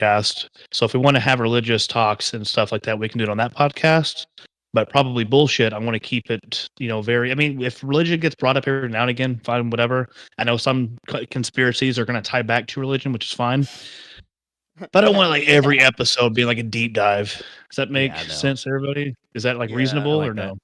podcast. So if we want to have religious talks and stuff like that, we can do it on that podcast. But probably bullshit. I want to keep it, very. I mean, if religion gets brought up every now and again, fine, whatever. I know some conspiracies are going to tie back to religion, which is fine. But I don't want like every episode being like a deep dive. Does that make sense, everybody? Is that like reasonable or no?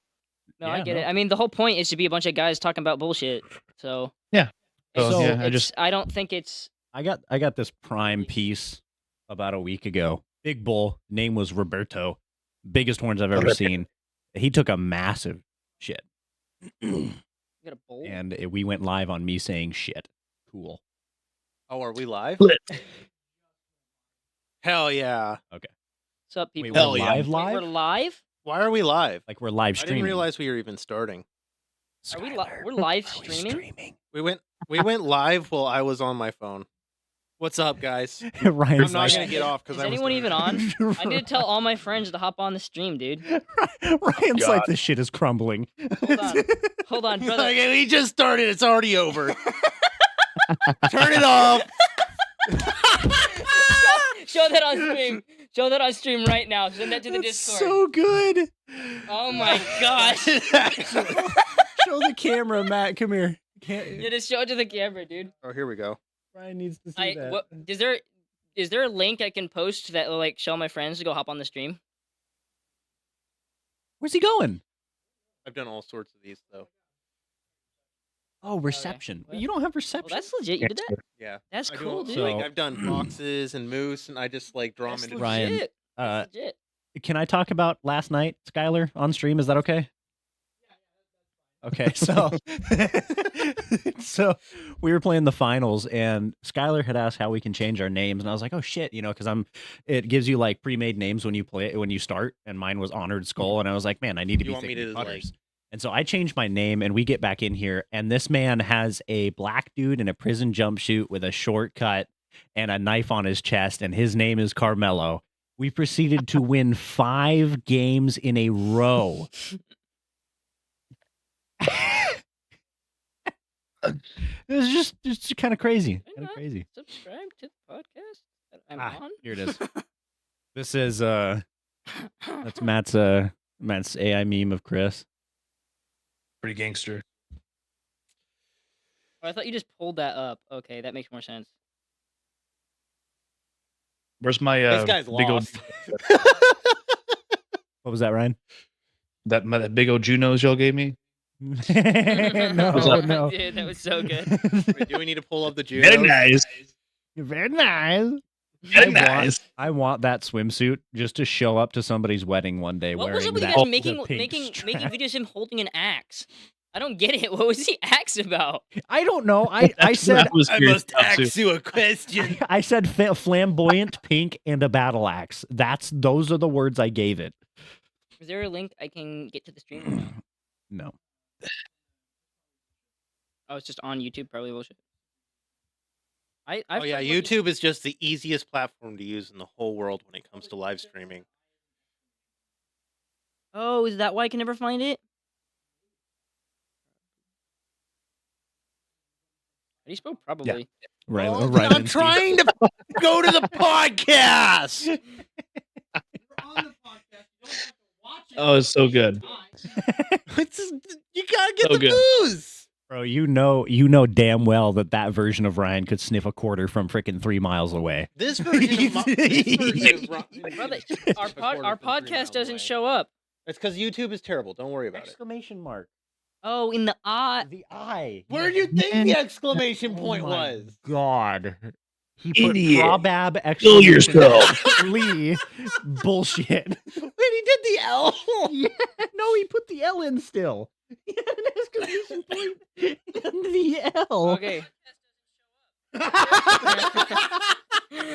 No, I get it. I mean, the whole point is to be a bunch of guys talking about bullshit. So yeah. I don't think it's. I got this Prime piece about a week ago. Big bull. Name was Roberto. Biggest horns I've ever seen. He took a massive shit. You got a bowl? And we went live on me saying shit. Cool. Oh, are we live? Hell yeah. Okay. What's up, people? Wait, we're live? We're live? Why are we live? Like we're live streaming. I didn't realize we were even starting. Are we're live streaming? We went live while I was on my phone. What's up, guys? Ryan's I'm not gonna get off because is anyone even on? I need to tell all my friends to hop on the stream, dude. Ryan's like, this shit is crumbling. Hold on, brother. Like, we just started. It's already over. Turn it off. Show that on stream. Show that on stream right now. Send that to the Discord. So good. Oh my gosh. Show the camera, Matt. Come here. Yeah, just show it to the camera, dude. Oh, here we go. Ryan needs to see that. Is there a link I can post that will like show my friends to go hop on the stream? Where's he going? I've done all sorts of these though. Oh, reception. Okay. You don't have reception. Well, that's legit. You did that? Yeah. That's cool, dude. Like, I've done foxes and moose, and I just like draw them into Ryan. That's legit. Can I talk about last night, Skylar, on stream? Is that okay? Okay, so so we were playing the finals, and Skylar had asked how we can change our names, and I was like, oh shit, because it gives you like pre-made names when you start, and mine was Honored Skull, and I was like, man, I need to be thinking putters. And so I changed my name, and we get back in here, and this man has a black dude in a prison jumpsuit with a shortcut and a knife on his chest, and his name is Karmelo. We proceeded to win 5 games in a row. It was just kind of crazy. Crazy. Subscribe to the podcast that I'm on. Here it is. This is that's Matt's AI meme of Chris. Pretty gangster. Oh, I thought you just pulled that up. Okay, that makes more sense. Where's my this guy's big lost. What was that, Ryan? That big old Junos y'all gave me? No. Dude, that was so good. Wait, do we need to pull up the Junos? Very nice. Very nice. Very nice. I want that swimsuit just to show up to somebody's wedding one day what wearing was up with that. You guys making videos of him holding an axe? I don't get it. What was the axe about? I don't know. I said I must ask you a question. I said flamboyant pink and a battle axe. Those are the words I gave it. Is there a link I can get to the stream? No. Oh, it's just on YouTube. Probably bullshit. YouTube is just the easiest platform to use in the whole world when it comes to live streaming. Oh, is that why I can never find it? How do you spell probably? Yeah. Right. I'm trying to go to the podcast. You're on the podcast. You don't have to watch it. Oh, it's so good. You gotta get So the good. booze. Bro, you know damn well that version of Ryan could sniff a quarter from freaking 3 miles away. This version of Brother, our podcast doesn't show up. It's because YouTube is terrible. Don't worry about it. Exclamation mark. Oh, in the eye. The eye. Where do you think the exclamation point was? God. He put Idiot. Probab Kill exclamation yourself. Lee. Bullshit. Wait, he did the L. Yeah, no, he put the L in still. He had an exclamation point in the L. Okay.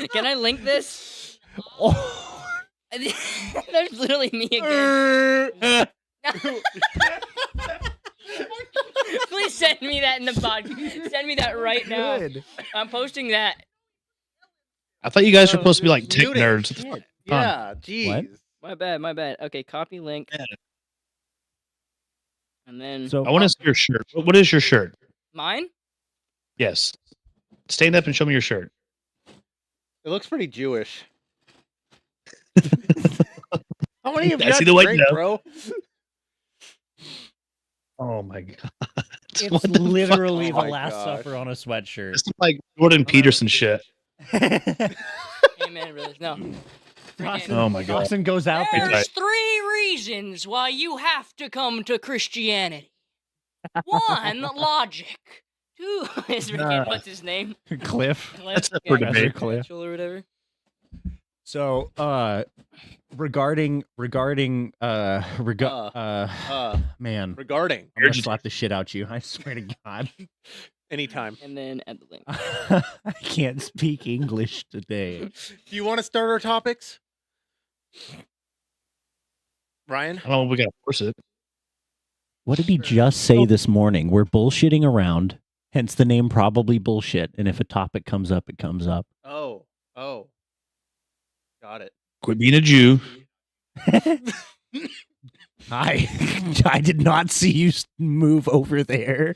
Can I link this? Oh. There's literally me again. Please send me that in the podcast. Send me that right now. Good. I'm posting that. I thought you guys were supposed to be like tech muted. nerds. Yeah, jeez. What? My bad. Okay, copy link. Yeah. And then So I want to see your shirt. What is your shirt? mine? Yes. Stand up and show me your shirt. It looks pretty Jewish. How many of you I see had the white drink, now. bro? Oh my god. It's What the literally fuck? the Oh my Last gosh. Supper on a sweatshirt. This is like Jordan Peterson shit. Amen, brothers. No. Dawson, Oh my god. Dawson goes out there. There's 3 reasons why you have to come to Christianity. 1, logic. 2 is freaking, what's his name? Cliff. That's up Yeah, for Professor debate. Cliff. Mitchell or whatever. So, regarding, man, Regarding I'm gonna slap the shit out you. I swear to God. anytime. And then add the link. I can't speak English today. Do you want to start our topics, Ryan? I don't know if we gotta force it. What did he just say this morning? We're bullshitting around, hence the name probably bullshit. And if a topic comes up, it comes up. Oh, got it. Quit being a Jew. I did not see you move over there.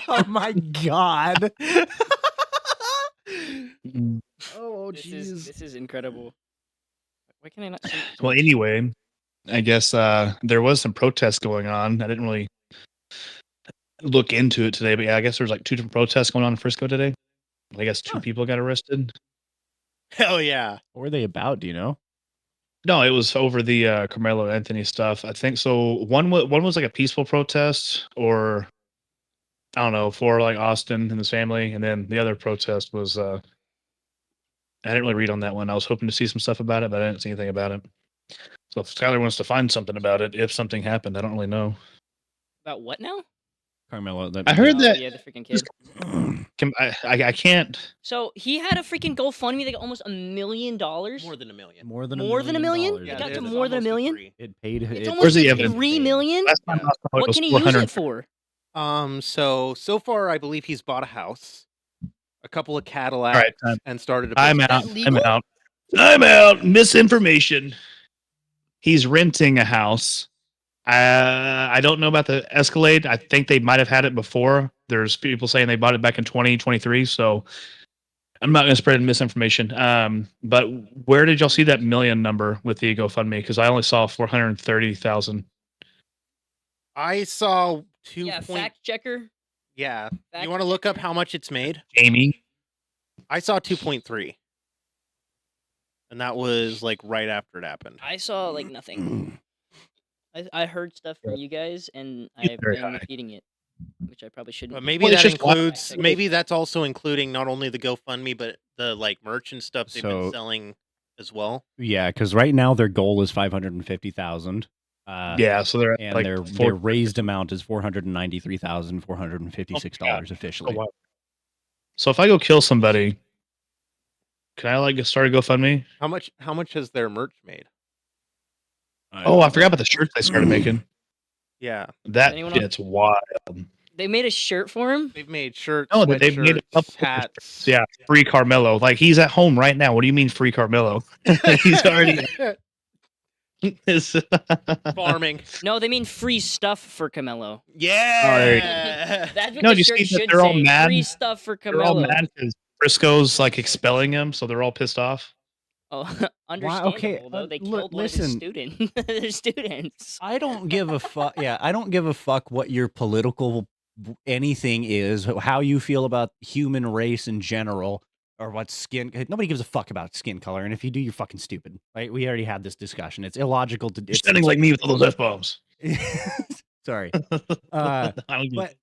Oh my God. Oh This is incredible. Why can I not see? Well, anyway, I guess there was some protests going on. I didn't really look into it today, but yeah, I guess there was like 2 different protests going on in Frisco today. I guess 2 people got arrested. Hell yeah. What were they about? Do you know? No, it was over the Carmelo Anthony stuff. I think so. One was like a peaceful protest, or I don't know, for like Austin and his family, and then the other protest was. I didn't really read on that one. I was hoping to see some stuff about it, but I didn't see anything about it. So if Skylar wants to find something about it, if something happened, I don't really know. About what now? Carmelo. I heard that. Yeah, the freaking kid. I can't. So he had a freaking GoFundMe that got almost $1 million. More than a million. More than More than $1 million? dollars. It got to it's more than $1 almost million? 3. It paid. It's it- almost Where's the like evidence? $3 million? Last time I saw it What was can he use 400. it for? So far, I believe he's bought a house, a couple of All Cadillacs, right, and started a I'm business. out. that I'm legal? out. I'm out. Misinformation. He's renting a house. I don't know about the Escalade. I think they might have had it before. There's people saying they bought it back in 2023. So I'm not going to spread misinformation. But where did y'all see that million number with the GoFundMe? Because I only saw 430,000. I saw 2. Yeah, fact checker. Yeah. Fact You want to look up how much it's made? Jamie. I saw 2.3. And that was like right after it happened. I saw like nothing. I heard stuff from you guys, and It's I've very been high. repeating it, which I probably shouldn't. But be. maybe Well, it's that just one- includes, maybe that's also including not only the GoFundMe, but the like merch and stuff they've So- been selling as well. Yeah, because right now their goal is 550,000. Yeah, so they're at And like their raised amount is $493,456 Oh, officially. wow. So if I go kill somebody, can I like start a GoFundMe? How much has their merch made? Oh, I forgot about the shirts they started making. Yeah. That Anyone else? shit's wild. They made a shirt for him. They've made shirts, Oh, they've made a couple sweatshirts, hats. Yeah, free Carmelo. Like he's at home right now. What do you mean free Carmelo? He's already. Farming. No, they mean free stuff for Carmelo. Yeah. That's what No, the do you shirt see that should they're all say. mad? Free stuff for They're all Carmelo. mad because Frisco's like expelling him, so they're all pissed off. Oh, understandable okay, though. They look, killed one of his listen. their students. I don't give a fuck. Yeah, I don't give a fuck what your political anything is, how you feel about human race in general, or what skin. Nobody gives a fuck about skin color, and if you do, you're fucking stupid. Right? We already had this discussion. It's illogical to. You're sounding like me with all those F bombs. Sorry, I don't give- but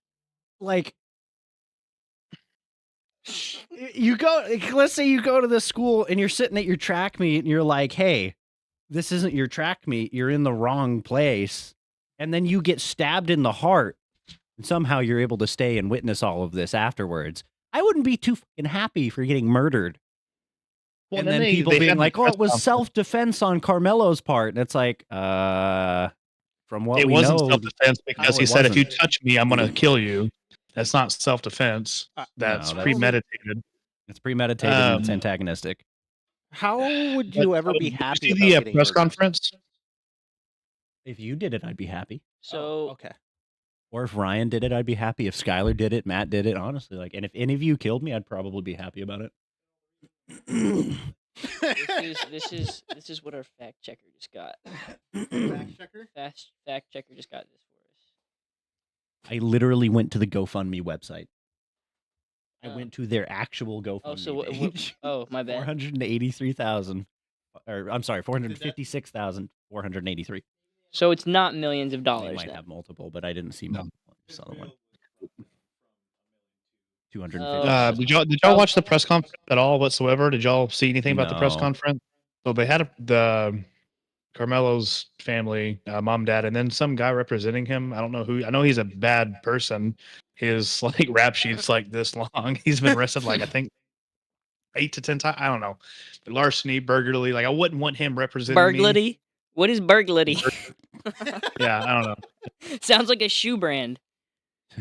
like. You go, let's say you go to this school and you're sitting at your track meet and you're like, hey, this isn't your track meet. You're in the wrong place. And then you get stabbed in the heart. And somehow you're able to stay and witness all of this afterwards. I wouldn't be too fucking happy for getting murdered. Well, and then people they being had the like, oh, press it was conference. self-defense on Carmelo's part. And it's like, from what It we wasn't know. self-defense because No, he it said, if you wasn't. touch me, I'm going to kill you. That's not self-defense. That's that's- premeditated. It's premeditated and it's antagonistic. How would you ever be Did happy you about see the getting press murdered? conference? If you did it, I'd be happy. So okay. Or if Ryan did it, I'd be happy. If Skylar did it, Matt did it, honestly. Like, and if any of you killed me, I'd probably be happy about it. This is what our fact checker just got. Fact checker? Fact checker just got this for us. I literally went to the GoFundMe website. I Oh. went to their actual GoFundMe Oh, so page. oh, my bad. 483,000, or I'm sorry, 456,483. So it's not millions of They dollars. might Then. have multiple, but I didn't see No. multiple. I saw the one. 250. Did y'all watch the press conference at all whatsoever? Did y'all see anything about the press No. conference? So they had the Carmelo's family, mom, dad, and then some guy representing him. I don't know who. I know he's a bad person. His like rap sheet's like this long. He's been arrested like I think 8 to 10 times. I don't know. Larceny, burglary. Like I wouldn't want him representing me. Burglary? What is burglary? Yeah, I don't know. Sounds like a shoe brand.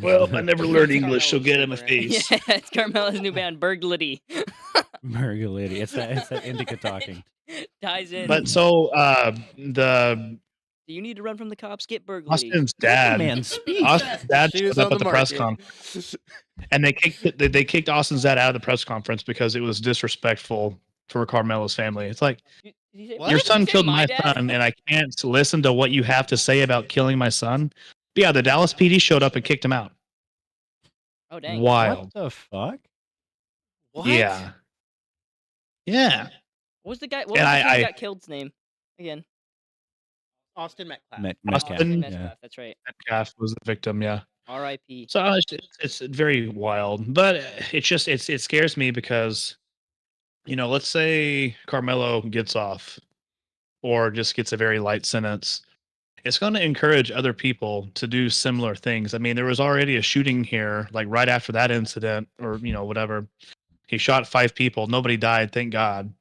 Well, I never learned English, so get him a face. Yeah, it's Carmelo's new band, Burglary. Burglary. It's that indica talking. Ties in. But so the Do you need to run from the cops? Get burglary. Austin's dad, Man, speak. Austin's dad She showed was up on at the the press market. conference, and they kicked Austin's dad out of the press conference because it was disrespectful for Carmelo's family. It's like Did he say- What? your Did he son say killed my dad? son, and I can't listen to what you have to say about killing my son. But yeah, the Dallas PD showed up and kicked him out. Oh dang. Wild. What the fuck? What? Yeah. Yeah. What was the guy? What was And the kid I- who got killed's name? Again. Austin Metcalf. Metcalf. Austin- Metcalf, Yeah. That's right. Metcalf was the victim. Yeah. R.I.P. So it's very wild, but it scares me because, let's say Carmelo gets off, or just gets a very light sentence. It's going to encourage other people to do similar things. I mean, there was already a shooting here, like right after that incident, or whatever. He shot 5 people. Nobody died, thank God.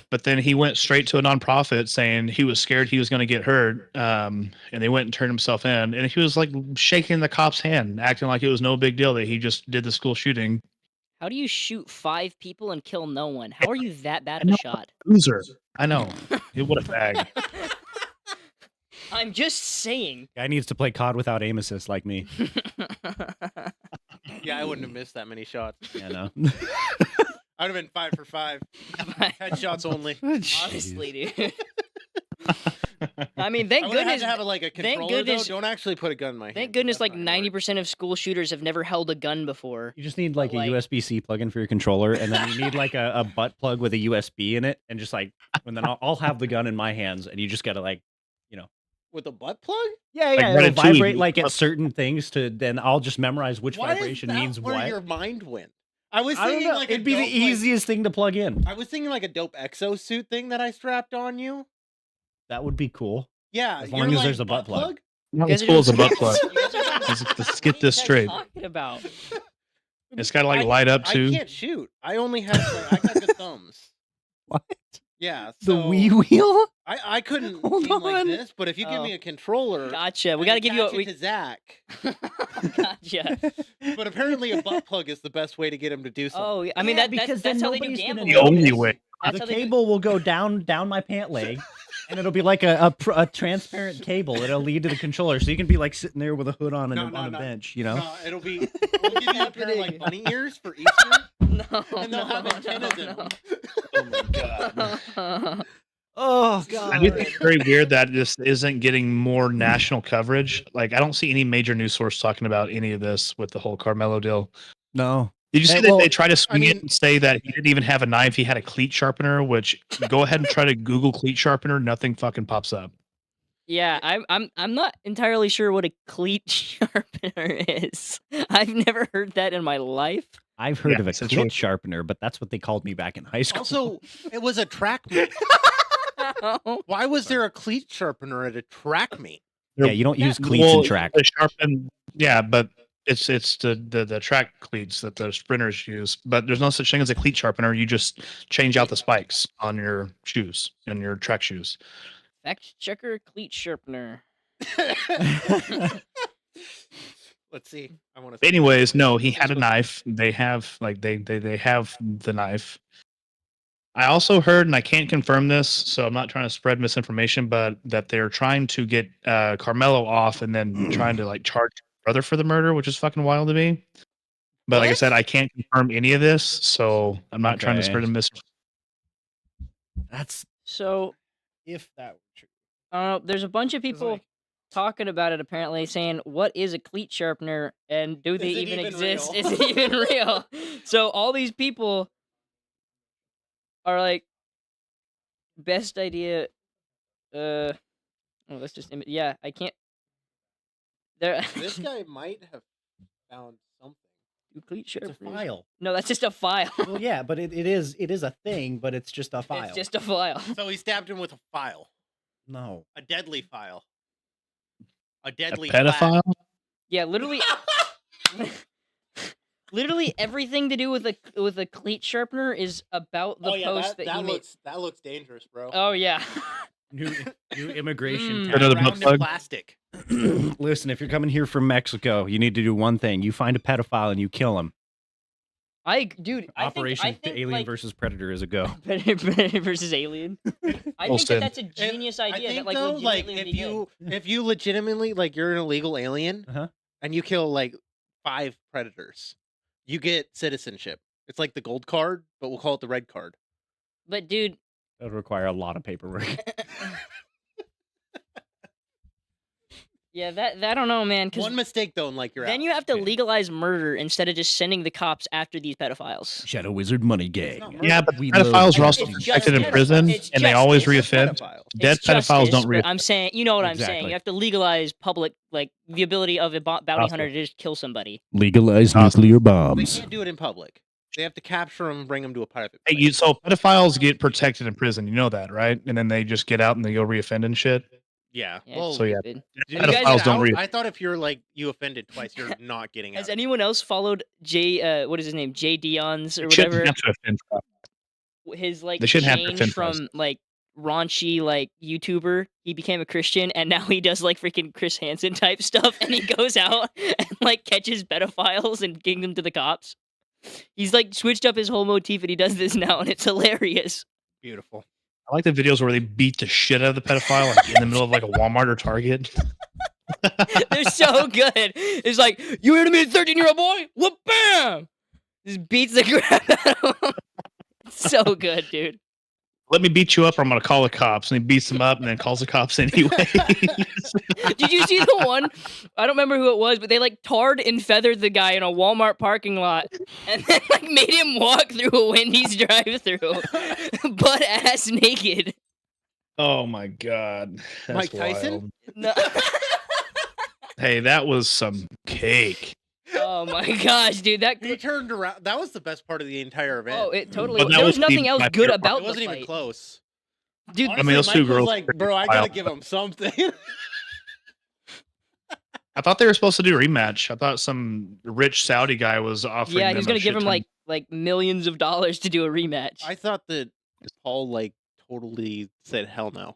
But then he went straight to a nonprofit saying he was scared he was going to get hurt, and they went and turned himself in. And he was like shaking the cop's hand, acting like it was no big deal that he just did the school shooting. How do you shoot 5 people and kill no one? How are you that bad I of a know. shot? Loser. I know. What a bag. I'm just saying. Guy needs to play COD without aim assist like me. Yeah, I wouldn't have missed that many shots. Yeah, no. I'd have been 5 for 5. Headshots only. Honestly, dude. I mean, thank I would have had goodness. to have a controller, goodness- though. Don't actually put a gun in my hand. Thank goodness, That's like not gonna work. 90% of school shooters have never held a gun before. You just need like a Like- USB-C plug-in for your controller, and then you need like a butt plug with a USB in it, and just like, and then I'll have the gun in my hands, and you just gotta like, With a butt plug? yeah, Like it'll Ratatouille, vibrate you- like at certain things then I'll just memorize which Why vibration is that means where what. your mind went? I was I don't thinking know. like It'd be the easiest thing to plug in. I was thinking like a dope exosuit thing that I strapped on you. That would be cool. Yeah, As you're long as like there's a butt plug. Not You as guys are cool as a doing- butt plug. You guys are doing- Let's get this What are you straight. guys talking about? It's got to like I- light up I too. can't shoot. I only have I got good thumbs. What? Yeah, The so Wii wheel? I couldn't Hold aim like on. this, but if you give me Oh. a controller, Gotcha. We and gotta give you attach a. it to Zach. Gotcha. But apparently a butt plug is the best way to get him to do something. Oh, yeah, I mean Yeah, that's because then how they do nobody's gonna gambling. The only way. That's The how they do- cable will go down my pant leg, and it'll be like a transparent cable. It'll lead to the controller, so you can be like sitting there with a hood on and No, no, on a no. bench, No, it'll be we'll give you a pair of like bunny ears for Easter, No, and they'll have antennas in them. Oh my god. Oh I do think it's very weird that this isn't getting more national coverage. Like, I don't see any major news source talking about any of this with the whole Carmelo deal. No. Did you see Hey, that well, they try to swing it mean- and say that he didn't even have a knife? He had a cleat sharpener, which go ahead and try to Google cleat sharpener. Nothing fucking pops up. Yeah, I'm not entirely sure what a cleat sharpener is. I've never heard that in my life. I've heard Yeah, of a essentially. clit sharpener, but that's what they called me back in high school. Also, it was a track meet. Why was there a cleat sharpener at a track meet? yeah, you don't use cleats Well, in track. the sharpen, yeah, but it's the track cleats that the sprinters use. But there's no such thing as a cleat sharpener. You just change out the spikes on your shoes, in your track shoes. Fact checker cleat sharpener. Let's see. I want to. Anyways, no, he had a knife. They have they have the knife. I also heard, and I can't confirm this, so I'm not trying to spread misinformation, but that they're trying to get Carmelo off and then trying to like charge his brother for the murder, which is fucking wild to me. But like I What? said, I can't confirm any of this, so I'm not trying to Okay. spread a mis. That's So if that were true. there's a bunch of people like- talking about it apparently, saying what is a cleat sharpener and do they Is it even even exist? real? Is it even real? So all these people are like, best idea. Oh, let's just yeah. I can't. There. This guy might have found something. Cleat It's a sharpeners. file. No, that's just a file. Well, yeah, but it is a thing, but it's just a file. It's just a file. So he stabbed him with a file, No. a deadly file, a A deadly pedophile? Yeah, literally. Literally everything to do with a cleat sharpener is about the post that he made. That looks dangerous, bro. Oh yeah. New immigration Mm. tax. Another Round butt in plug. plastic. Listen, if you're coming here from Mexico, you need to do one thing. You find a pedophile and you kill him. Operation Alien like, versus Predator is a go. Predator versus Alien. I think Olsen. that's a genius I idea. think That though, like legitimately if would be good. if you legitimately like you're an illegal alien Uh-huh. and you kill like 5 predators, you get citizenship. It's like the gold card, but we'll call it the red card. But dude, That would require a lot of paperwork. yeah, that I don't know, man. 'Cause One mistake though, and like you're then out. you have to Yeah. legalize murder instead of just sending the cops after these pedophiles. Shadow Wizard Money It's not Gang. murder. Yeah, but We pedophiles love are also It's protected in justice. prison, It's and they always justice. reoffend. Pedophile. Dead It's pedophiles justice, don't but reoffend. I'm saying, you know what I'm saying. Exactly. You have to legalize public, like the ability of a bounty Awesome. hunter to just kill somebody. Legalize Awesome. nuclear They bombs. can't do it in public. They have to capture them and bring them to a private Hey, place. so pedophiles get protected in prison. You know that, right? And then they just get out and they go reoffend and shit. Yeah. Yeah, Well, it's So, yeah. stupid. do Have you you guys- Pedophiles don't out? re- I thought if you're like you offended twice, you're not getting out. Has anyone else followed what is his name? Jay Dion's or They shouldn't whatever? have to offend. His like They shouldn't have to change offend twice. from like raunchy like YouTuber, he became a Christian, and now he does like freaking Chris Hansen type stuff, and he goes out and like catches pedophiles and gives them to the cops. He's like switched up his whole motif, and he does this now, and it's hilarious. Beautiful. I like the videos where they beat the shit out of the pedophile like, in the middle of like a Walmart or Target. They're so good. It's like, you here to meet a 13-year-old boy? Whoop bam! Just beats the crap out of him. It's so good, dude. Let me beat you up or I'm going to call the cops. And he beats them up and then calls the cops anyway. Did you see the one? I don't remember who it was, but they like tarred and feathered the guy in a Walmart parking lot and then like made him walk through a Wendy's drive-through, butt ass naked. Oh my God. That's Mike Tyson? wild. No. Hey, that was some cake. Oh my gosh, dude! He turned around. That was the best part of the entire event. Oh, it totally. But that There was was nothing the- else my good favorite about it wasn't the even fight. close. Dude. Honestly, those Mike two was girls like, were bro, I gotta wild. give him something. I thought they were supposed to do a rematch. I thought some rich Saudi guy was offering Yeah, he them was a gonna give shit him ton. like millions of dollars to do a rematch. I thought that Paul like totally said hell no.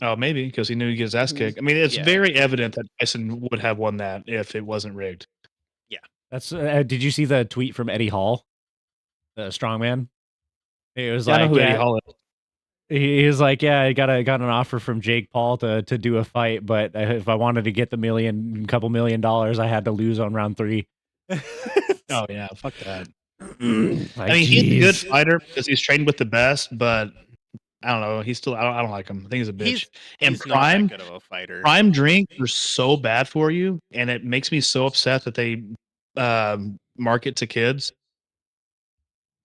Oh, maybe because he knew he'd get his ass kicked. I mean, it's Yeah. very evident that Tyson would have won that if it wasn't rigged. That's. Did you see the tweet from Eddie Hall, the strongman? It was Yeah, I know like, who Eddie Hall is. he was like, yeah, I got an offer from Jake Paul to do a fight, but if I wanted to get the couple $1 million, I had to lose on round 3. Oh yeah, fuck that. Like, I mean, he's a good jeez. fighter because he's trained with the best, but I don't know. He's still. I don't like him. I think he's a bitch. And He's not that prime good of a fighter. drinks are so bad for you, and it makes me so upset that they market to kids.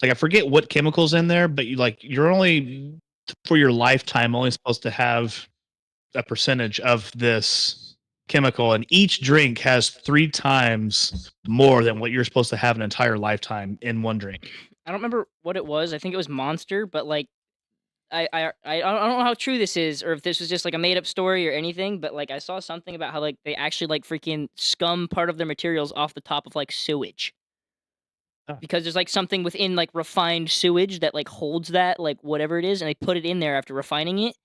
Like I forget what chemicals in there, but you're only for your lifetime only supposed to have a percentage of this chemical, and each drink has 3 times more than what you're supposed to have an entire lifetime in one drink. I don't remember what it was. I think it was Monster, but like, I don't know how true this is, or if this was just like a made up story or anything. But like, I saw something about how like they actually like freaking scum part of their materials off the top of like sewage. Oh. Because there's like something within like refined sewage that like holds that like whatever it is, and they put it in there after refining it.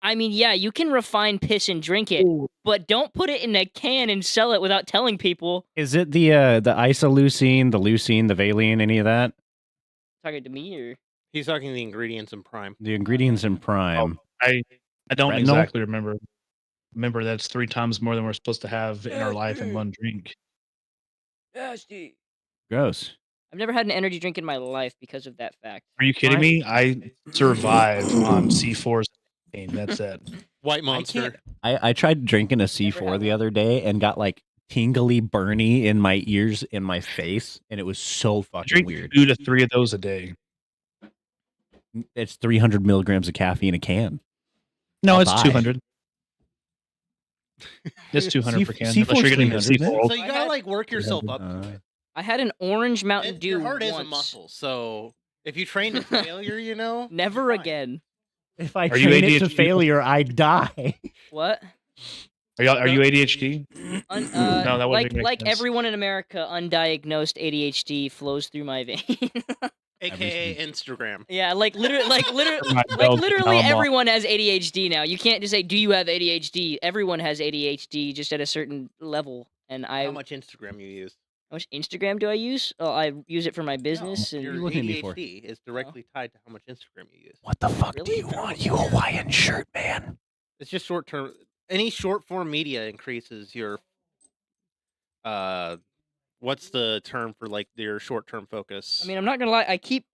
I mean, yeah, you can refine piss and drink it, but don't put it in a can and sell it without telling people. Is it the isoleucine, the leucine, the valine, any of that? Talking to me or He's talking the ingredients in Prime. The ingredients in Prime. I don't Retinol? exactly remember. Remember that's 3 times more than we're supposed to have in our life in one drink. nasty. Gross. I've never had an energy drink in my life because of that fact. Are you kidding me? I survive on C4s. That's it. White Monster. I tried drinking a C4 the other day and got like tingly, burny in my ears, in my face, and it was so I fucking drink weird. 2 to 3 of those a day. It's 300 milligrams of caffeine a can. No, I'll it's die. 200. It's 200 per can. C4 Unless you're getting the 300, C4. So you gotta like work yourself up to it. I had an orange Mountain Dew Your heart once. is a muscle, so if you train to failure, Never fine. again. If I Are you train it to ADHD? failure, I die. What? Are you ADHD? No, that wouldn't make like sense. everyone in America, undiagnosed ADHD flows through my veins. AKA Instagram. Yeah, literally, My dog, literally I'm off. everyone has ADHD now. You can't just say, "Do you have ADHD?" Everyone has ADHD, just at a certain level. And How much Instagram you use? how much Instagram do I use? Oh, I use it for my business. Your and looking at me for? ADHD is directly tied to how much Instagram you use. What the fuck Really? do you want, you Hawaiian shirt man? It's just short term. Any short form media increases your. What's the term for like your short term focus? I mean, I'm not gonna lie. I keep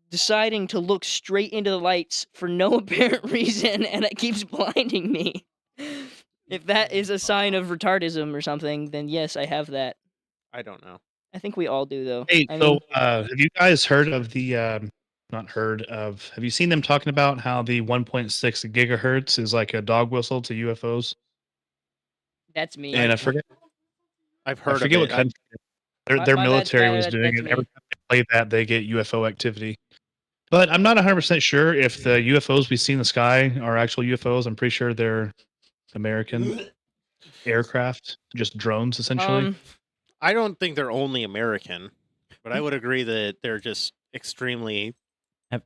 deciding to look straight into the lights for no apparent reason, and it keeps blinding me. If that is a sign of retardism or something, then yes, I have that. I don't know. I think we all do, though. Hey, I so mean, have you guys heard of the? Not heard of. Have you seen them talking about how the 1.6 gigahertz is like a dog whistle to UFOs? that's me. And I forget. I've I heard forget of what it. country. Their My bad, military was doing that's it. me. Every time they play that, they get UFO activity. But I'm not 100% sure if the UFOs we see in the sky are actual UFOs. I'm pretty sure they're American aircraft, just drones essentially. I don't think they're only American, but I would agree that they're just extremely Have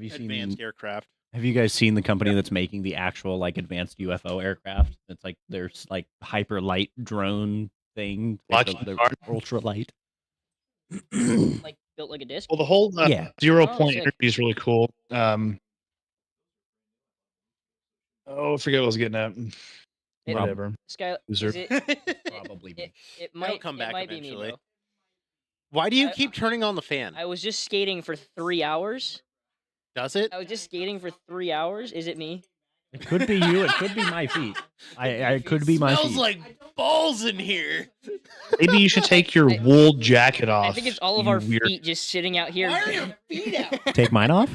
you advanced seen? aircraft. Have you guys seen the company that's making the actual like advanced UFO aircraft? It's like there's like hyper light drone thing. Lockheed They're Martin. ultra light. Like built like a disc. Well, the whole Yeah. 0 Oh, point sick. energy is really cool. I forget what I was getting at. It- Whatever. Sky, Loser. is it, Probably. it might come it back might be eventually. me, though. Why do you I- keep turning on the fan? I was just skating for 3 hours. Does it? I was just skating for 3 hours. Is it me? It could be you. It could be my feet. I could be my Smells feet. like balls in here. Maybe you should take your wool jacket off. I think it's all of you our weird. feet just sitting out here. Why are your feet out? Take mine off.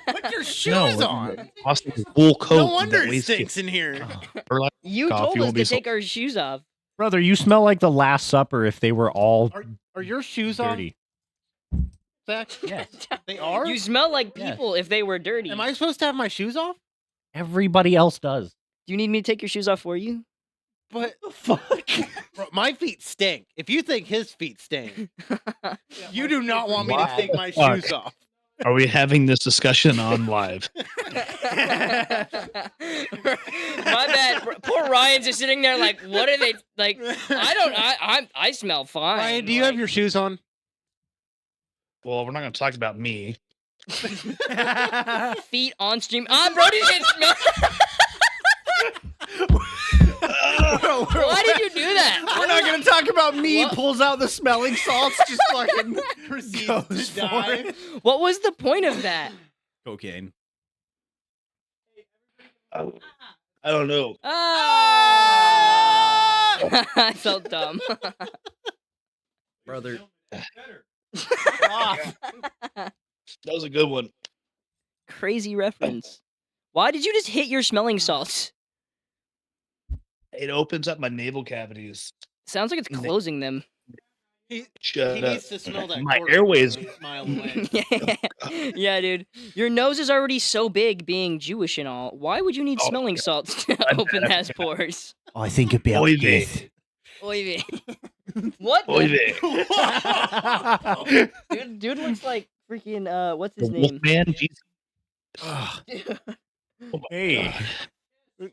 Put your shoes on. Austin's wool coat. No wonder that it weighs stinks in here. or like You Cough, told you us won't be to so- take our shoes off. Brother, you smell like the Last Supper if they were all Are your shoes dirty. on, Zach? Yes. They are? You smell like Yes. people if they were dirty. Am I supposed to have my shoes off? Everybody else does. Do you need me to take your shoes off for you? But fuck. Bro, my feet stink. If you think his feet stink, you do not want me to Why take the my fuck? shoes off. Are we having this discussion on live? My bad. Poor Ryan's just sitting there like, what are they like? I smell fine. Ryan, do you have your shoes on? Well, we're not going to talk about me. feet on stream? Brody didn't smell. Why did you do that? We're not gonna talk about me. What? Pulls out the smelling salts, just fucking Proceeds goes to for die. it. What was the point of that? Cocaine. I don't know. I felt dumb. Brother. That was a good one. Crazy reference. Why did you just hit your smelling salts? It opens up my navel cavities. Sounds like it's closing them. Shut He up. needs to smell that. My quarter airways. and smile away. Yeah, dude. Your nose is already so big, being Jewish and all. Why would you need Oh, smelling salts to I'm open bad. has pores? I think about Oy this. Oy vey. What? Oy the- vey. Dude looks like freaking what's his The name? Wolfman. Jesus. Oh my Hey. God.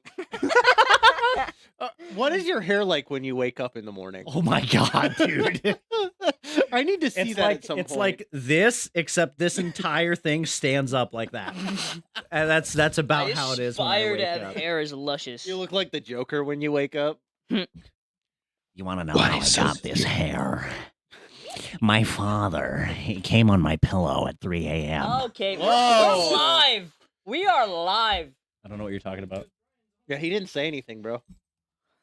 What is your hair like when you wake up in the morning? Oh my god, dude. I need to see It's that like at some it's point. like this, except this entire thing stands up like that. And that's about how it is when I Aspire wake to have up. hair is luscious. You look like the Joker when you wake up. You want to know Why how I so got this hair? My father, he came on my pillow at 3 a.m. Okay, we're Whoa. live. We are live. I don't know what you're talking about. Yeah, he didn't say anything, bro.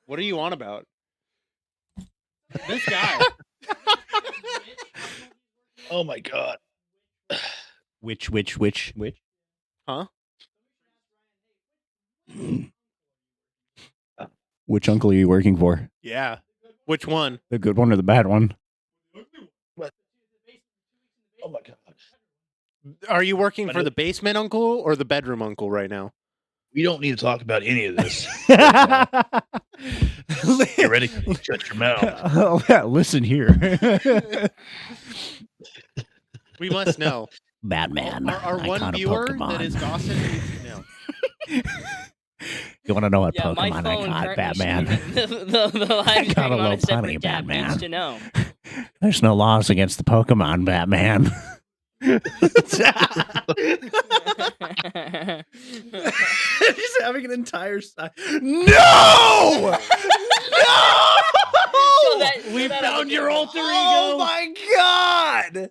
What are you on about? This guy. Oh my god. Which? Huh? Which uncle are you working for? Yeah. Which one? The good one or the bad one? Oh my god. Are you working for the basement uncle or the bedroom uncle right now? We don't need to talk about any of this. Get ready. Shut your mouth. Oh, yeah, listen here. We must know. Batman. Our I one caught a viewer Pokemon. that is Dawson needs to know. You want to know what Yeah, my Pokemon phone I caught, currently Batman? streaming the live I got stream a on low a separate punny, tab needs Batman. to know. There's no laws against the Pokemon, Batman. He's having an entire side. No! No! We found your alter ego. Oh my god!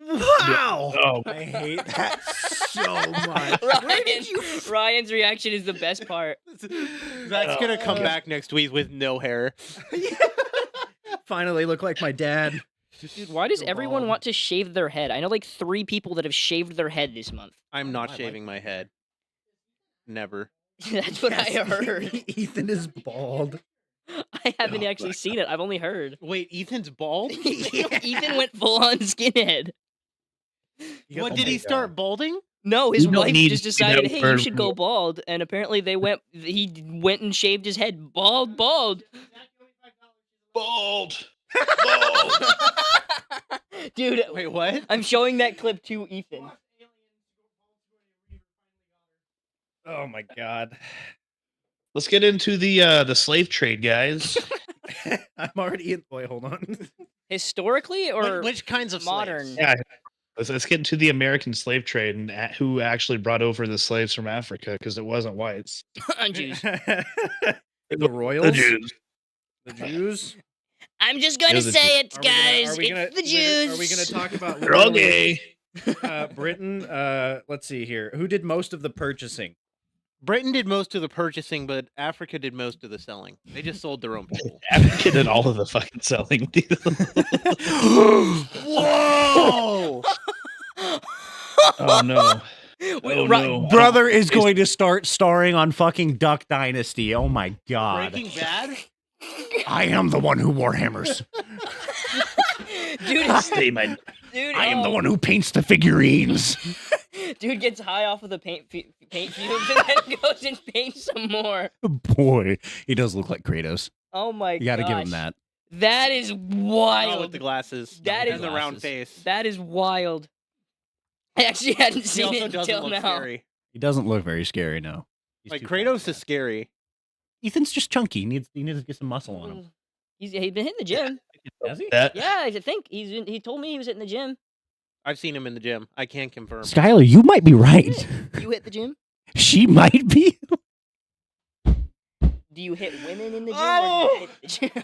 Wow! Oh, I hate that so much. Where did you? Ryan's reaction is the best part. Zach's gonna come back next week with no hair. Finally, look like my dad. Dude, why does So everyone bald. want to shave their head? I know like 3 people that have shaved their head this month. I'm I not like shaving my head. Never. That's what I heard. Ethan is bald. I haven't actually seen it. I've only heard. Wait, Ethan's bald? Ethan went full on skinhead. What, did he start balding? No, his You don't wife need just to see decided, that hey, you word should from go you. bald. And apparently he went and shaved his head. Bald. bald. Bald. Dude, Wait, what? I'm showing that clip to Ethan. Oh my god. Let's get into the slave trade, guys. I'm already in. Wait, hold on. Historically or Which kinds of modern? slaves? Yeah. Let's get into the American slave trade and who actually brought over the slaves from Africa, because it wasn't whites. Jews. The The Royals? Jews. The Jews? I'm just gonna It was a say it, Are we gonna- guys. are we gonna- It's the Jews. Are we going to talk about They're all literally, gay. Britain? Let's see here. Who did most of the purchasing? Britain did most of the purchasing, but Africa did most of the selling. They just sold their own people. Africa did all of the fucking selling. Whoa! Oh no. Wait, Oh, Ri- no. Brother is going to start starring on fucking Duck Dynasty. Oh my god. Breaking Bad? I am the one who wore hammers. Dude, Stay my dude, I am the one who paints the figurines. Dude gets high off of the paint fumes and then goes and paints some more. Boy, he does look like Kratos. Oh my god. You got to give him that. That is Oh, wild. with the glasses. That and is- the round Glasses. face. That is wild. I actually hadn't He seen also it doesn't until look now. scary. He doesn't look very scary, no. He's Like too Kratos fat. is scary. Ethan's just chunky. He needs to get some muscle on him. He's been hitting the gym. Has he? that. Yeah, I think he told me he was hitting the gym. I've seen him in the gym. I can confirm. Skylar, you might be right. You hit the gym? She might be. Do you hit women in the gym or do you hit the gym?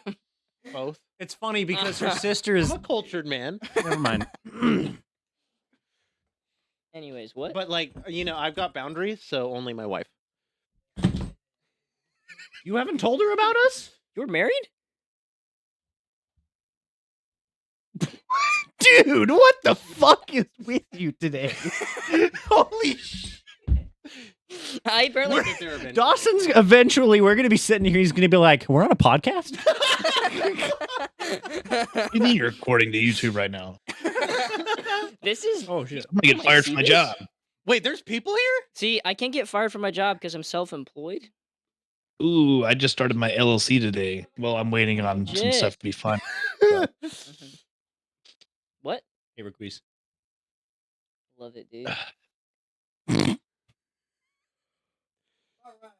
Both. It's funny because her sister is. I'm a cultured man. Never mind. Anyways, what? But like, I've got boundaries, so only my wife. You haven't told her about us? You're married? Dude, what the fuck is with you today? Holy shit. I apparently Get there eventually. Dawson's eventually, we're going to be sitting here. He's going to be like, we're on a podcast? You mean you're recording to YouTube right now? This is Oh, shit. I'm gonna get fired from my job. Wait, there's people here? See, I can't get fired from my job because I'm self-employed. Ooh, I just started my LLC today. Well, I'm waiting on some Legit. stuff to be fun. What? Hey, Requise. Love it, dude.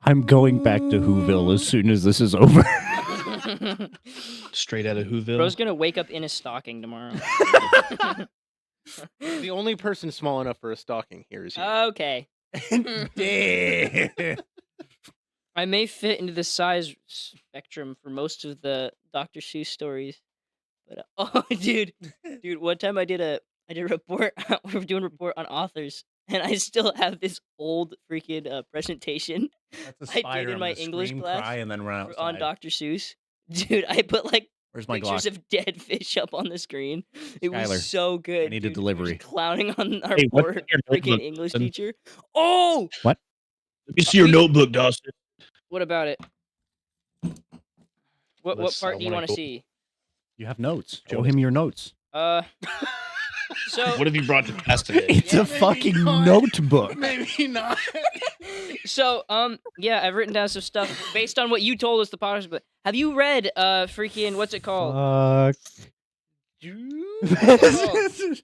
I'm going back to Whoville as soon as this is over. Straight out of Whoville. Bro's gonna wake up in a stocking tomorrow. The only person small enough for a stocking here is you. Okay. Damn. I may fit into the size spectrum for most of the Dr. Seuss stories. But oh, dude, one time I did a report. We were doing a report on authors, and I still have this old freaking presentation That's a I did spider. in I'm my gonna English scream, class cry, and then run on outside. Dr. Seuss. Dude, I put like Where's my pictures Glock? of dead fish up on the screen. It was Skylar, so good. need a dude. delivery. We was clowning on our Hey, what's poor in your freaking notebook, English Dawson? teacher. Oh, What? Let me see your we- notebook, Dawson. what about it? What Let's, part do you wanna want to go- see? You have notes. Show What is him your notes. So What have you brought to class today? It's Yeah, a maybe fucking not. notebook. Maybe not. yeah, I've written down some stuff based on what you told us the podcast. But have you read freaking what's it called? Fuck. The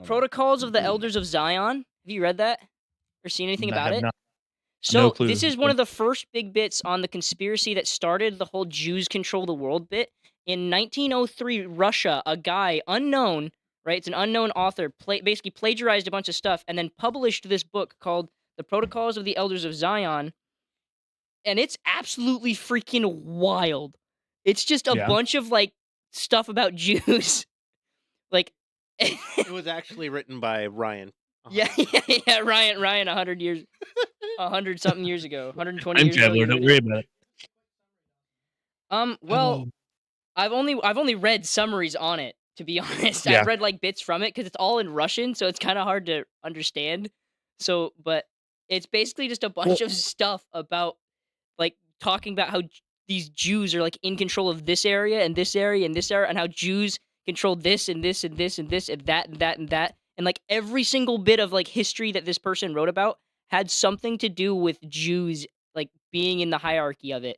Protocols of the Elders of Zion. Have you read that or seen anything I about have it? not. So No clue. this is one of the first big bits on the conspiracy that started the whole Jews control the world bit. In 1903, Russia, a guy unknown, right? It's an unknown author, basically plagiarized a bunch of stuff and then published this book called The Protocols of the Elders of Zion. And it's absolutely freaking wild. It's just a Yeah. bunch of like stuff about Jews. Like It was actually written by Ryan. yeah, Ryan 100 something years ago, 120 I'm years ago. traveler. he Don't wrote worry it. about it. Well, I've only read summaries on it, to be honest. Yeah. I've read like bits from it because it's all in Russian, so it's kind of hard to understand. So, but it's basically just a bunch of stuff about like talking about how these Jews are like in control of this area and this area and this area, and how Jews control this and this and this and this and that and that and that. And like every single bit of like history that this person wrote about had something to do with Jews like being in the hierarchy of it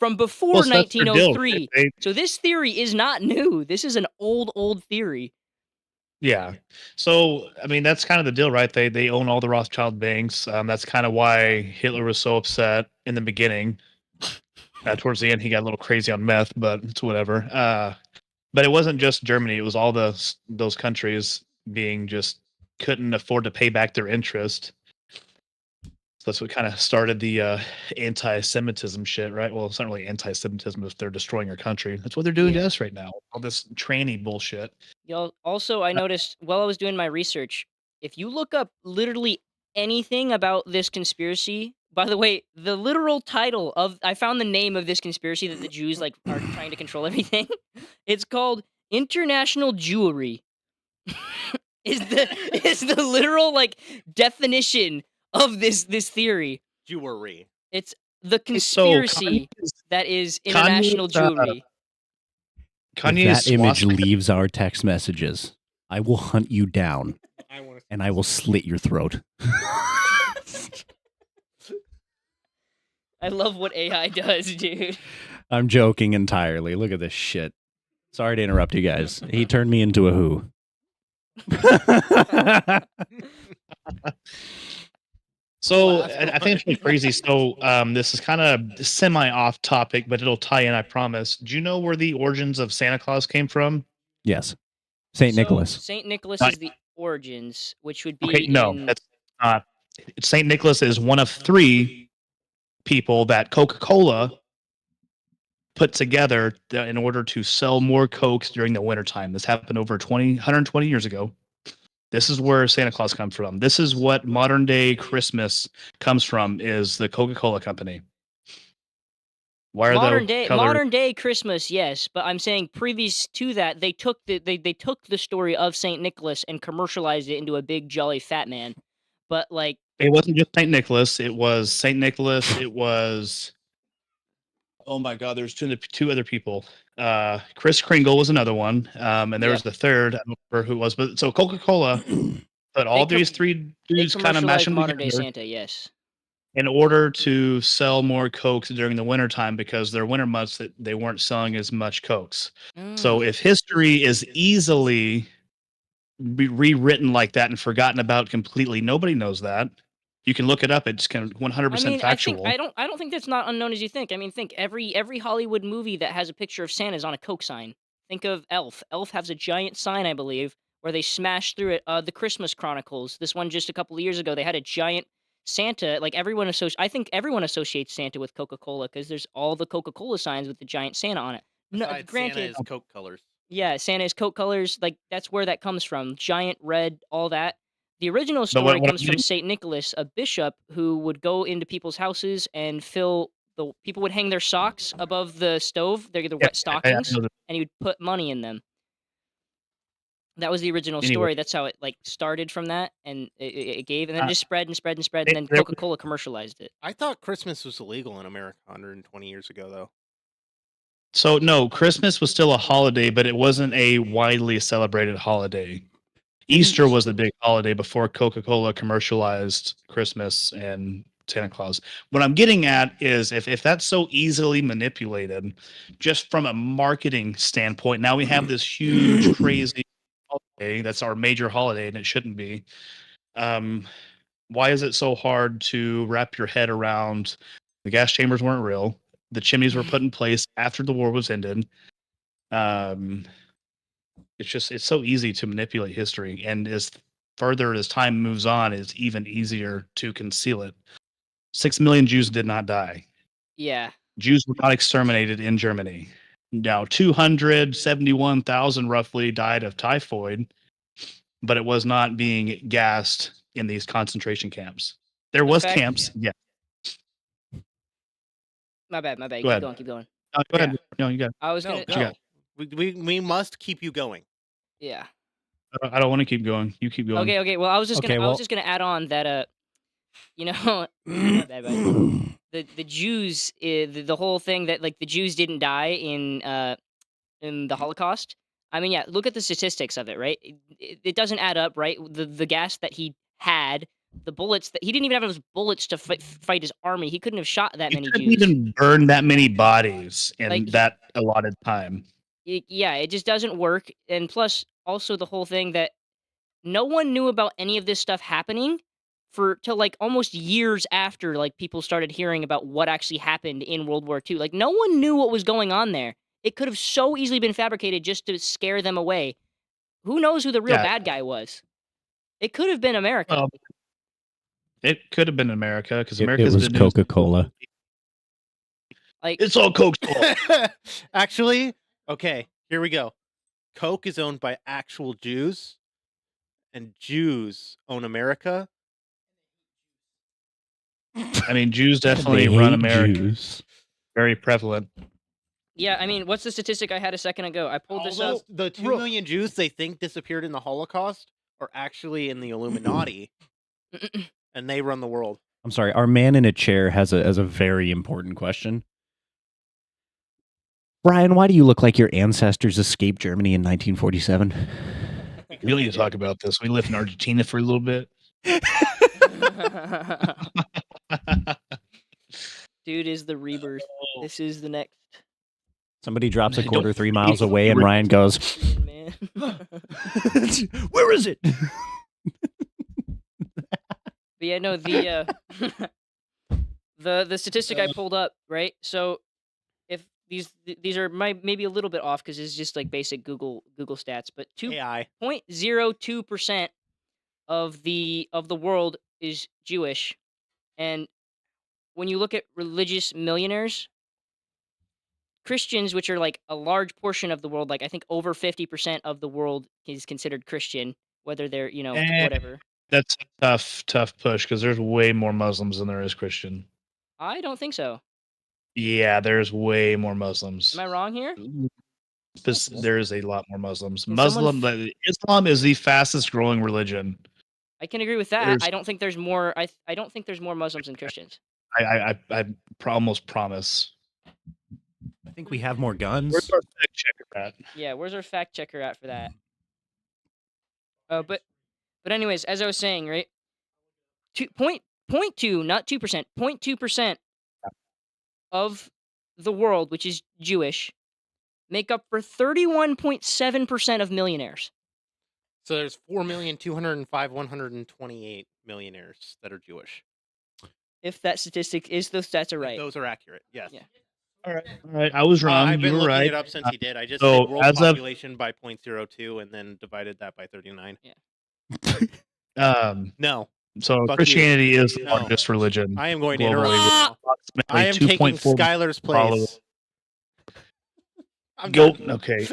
from before Well, so that's their deal, 1903. right? So this theory is not new. This is an old theory. Yeah. So, I mean, that's kind of the deal, right? They own all the Rothschild banks. That's kind of why Hitler was so upset in the beginning. Towards the end, he got a little crazy on meth, but it's whatever. But it wasn't just Germany; it was all those countries being just couldn't afford to pay back their interest. So that's what kind of started the anti-Semitism shit, right? Well, it's not really anti-Semitism if they're destroying our country. That's what they're doing to us right now. All this tranny bullshit. Y'all, also, I noticed while I was doing my research, if you look up literally anything about this conspiracy, by the way, the literal title of I found the name of this conspiracy that the Jews like are trying to control everything. It's called International Jewry. is the literal like definition of this theory. Jewelry. It's the So conspiracy that is international Jewry. If Kanye's that image swastika- leaves our text messages, I will hunt you down and I will slit your throat. I love what AI does, dude. I'm joking entirely. Look at this shit. Sorry to interrupt you guys. He turned me into a who. So I think it's really crazy. So this is kind of semi off topic, but it'll tie in, I promise. Do you know where the origins of Santa Claus came from? Yes. Saint Nicholas. Saint Nicholas Not- is the origins, which would be Okay, no, in- that's not. Saint Nicholas is one of 3 people that Coca-Cola put together in order to sell more Cokes during the wintertime. This happened over 120 years ago. This is where Santa Claus comes from. This is what modern day Christmas comes from, is the Coca-Cola company. Why are modern day Christmas, yes, but I'm saying previous to that, they took the story of Saint Nicholas and commercialized it into a big jolly fat man. But like It wasn't just Saint Nicholas. It was Saint Nicholas. It was, oh my God, there's two other people. Kris Kringle was another one, and there was the third. I don't remember who it was, but so Coca-Cola put all They these 3 they dudes kind of commercialized mash them modern day together Santa, yes. in order to sell more Cokes during the wintertime, because their winter months that they weren't selling as much Cokes. So if history is easily rewritten like that and forgotten about completely, nobody knows that. You can look it up. It's kind of 100% factual. I don't think that's not unknown as you think. I mean, think every Hollywood movie that has a picture of Santa is on a Coke sign. Think of Elf. Elf has a giant sign, I believe, where they smash through it. The Christmas Chronicles. This one just a couple of years ago, they had a giant Santa. Like I think everyone associates Santa with Coca-Cola because there's all the Coca-Cola signs with the giant Santa on it. No, Besides, granted, Santa is Coke colors. Yeah, Santa's coat colors, like that's where that comes from. Giant red, all that. The original But story what comes I'm from getting, Saint Nicholas, a bishop who would go into people's houses and fill the people would hang their socks above the stove, the yeah, wet I stockings, know that and he would put money in them. That was the original anyway. story. That's how it like started from that, and it gave, and then it Uh, just spread and spread and spread, and then there, Coca-Cola commercialized it. I thought Christmas was illegal in America 120 years ago, though. so no, Christmas was still a holiday, but it wasn't a widely celebrated holiday. Easter was the big holiday before Coca-Cola commercialized Christmas and Santa Claus. What I'm getting at is if that's so easily manipulated, just from a marketing standpoint, now we have this huge, crazy holiday that's our major holiday, and it shouldn't be. Why is it so hard to wrap your head around the gas chambers weren't real? The chimneys were put in place after the war was ended. Um, it's so easy to manipulate history, and as further as time moves on, it's even easier to conceal it. 6 million Jews did not die. Yeah. Jews were not exterminated in Germany. Now 271,000 roughly died of typhoid, but it was not being gassed in these concentration camps. There The was fact, camps, yeah. my bad. Go Keep ahead. going, keep going. Go Yeah. ahead. No, you got. I was No, gonna, You got. go. We must keep you going. yeah. I don't want to keep going. You keep going. Okay. Well, I was just Okay, gonna, I was well- just gonna add on that, you know, my bad, buddy. The Jews, the whole thing that like the Jews didn't die in the Holocaust. I mean, yeah, look at the statistics of it, right? It doesn't add up, right? The gas that he had, the bullets that he didn't even have those bullets to fight his army. He couldn't have shot that You many couldn't Jews. even burn that many bodies in Like- that allotted time. Yeah, it just doesn't work. And plus, also the whole thing that no one knew about any of this stuff happening till like almost years after like people started hearing about what actually happened in World War II. Like no one knew what was going on there. It could have so easily been fabricated just to scare them away. Who knows who the real Yeah. bad guy was? It could have been America. Well, it could have been America because It America's was been doing- Coca-Cola. Like It's all Coke's fault. Actually, okay, here we go. Coke is owned by actual Jews, and Jews own America. I mean, Jews definitely They run hate America. Jews. Very prevalent. yeah, I mean, what's the statistic I had a second ago? I pulled this up. The 2 million Jews they think disappeared in the Holocaust are actually in the Illuminati, and they run the world. I'm sorry. Our man in a chair has a very important question. Brian, why do you look like your ancestors escaped Germany in 1947? We don't need to talk about this. We lived in Argentina for a little bit. Dude is the rebirth. This is the next Somebody drops a Don't quarter 3 miles forget- away, and Ryan goes, man. "Where is it?" But yeah, no, the statistic I pulled up, right? So if these are maybe a little bit off because it's just like basic Google stats, but AI. 2.02% of the world is Jewish, and when you look at religious millionaires, Christians, which are like a large portion of the world, like I think over 50% of the world is considered Christian, whether they're whatever. That's a tough push because there's way more Muslims than there is Christian. I don't think so. Yeah, there's way more Muslims. Am I wrong here? There is a lot more Muslims. Can someone Islam is the fastest growing religion. I can agree with that. There's- I don't think there's more. I don't think there's more Muslims than Christians. I almost promise. I think we have more guns. Where's our fact checker at? Yeah, where's our fact checker at for that? But anyways, as I was saying, right? 0.2, not 2%, 0.2% of the world, which is Jewish, make up for 31.7% of millionaires. So there's 4,205,128 millionaires that are Jewish. If that statistic is those stats are right. Those are accurate. Yes. Yeah. All right. I was wrong. I've been you were looking right. it up since he did. I just so did world as of- population by 0.02 and then divided that by 39. No, So Fuck Christianity is the No. largest religion. I am going to Globally, interrupt. Ah! I am taking 2.4 Skylar's followers. place. I'm Go. done. Okay.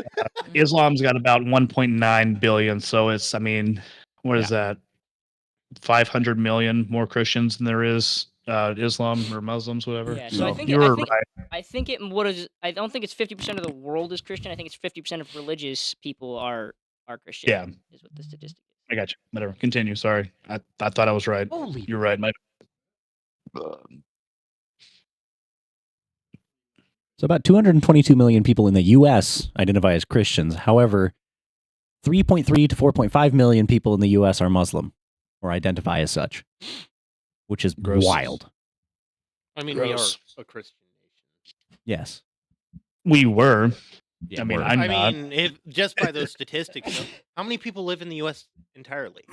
Islam's got about 1.9 billion, so it's. I mean, what is that? 500 million more Christians than there is Islam or Muslims, whatever. Yeah, so I So think you're right. I think it what is I don't think it's 50% of the world is Christian. I think it's 50% of religious people are Christian. Yeah. Is what the statistic is. I got you. Whatever. Continue. Sorry. I thought I was right. Holy. You're right. My. So about 222 million people in the U.S. identify as Christians. However, 3.3 to 4.5 million people in the U.S. are Muslim or identify as such, which is Gross. wild. I mean, Gross. we are a Christian nation. Yes. We were. Yeah, I mean, we're- I'm I not. mean, if just by those statistics, though, how many people live in the U.S. entirely,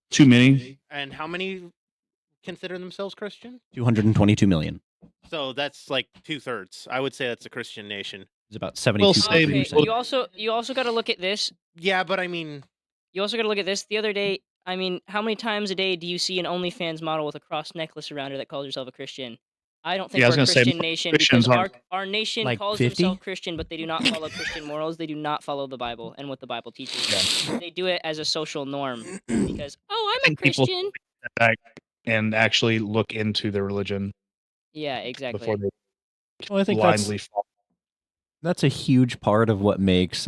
Too many. and how many consider themselves Christian? 222 million. So that's like 2/3. I would say that's a Christian nation. It's about 72. We'll say- Okay, well- you also got to look at this. Yeah, but I mean, You also got to look at this. The other day, I mean, how many times a day do you see an OnlyFans model with a cross necklace around her that calls herself a Christian? I don't think Yeah, I was we're a gonna say, Christian nation Christians because aren't- our nation Like calls 50? themselves Christian, but they do not follow Christian morals. They do not follow the Bible and what the Bible teaches. They do it as a social norm because, oh, I'm a think people- Christian. Back and actually look into their religion Yeah, exactly. before they Well, I think blindly follow. that's a huge part of what makes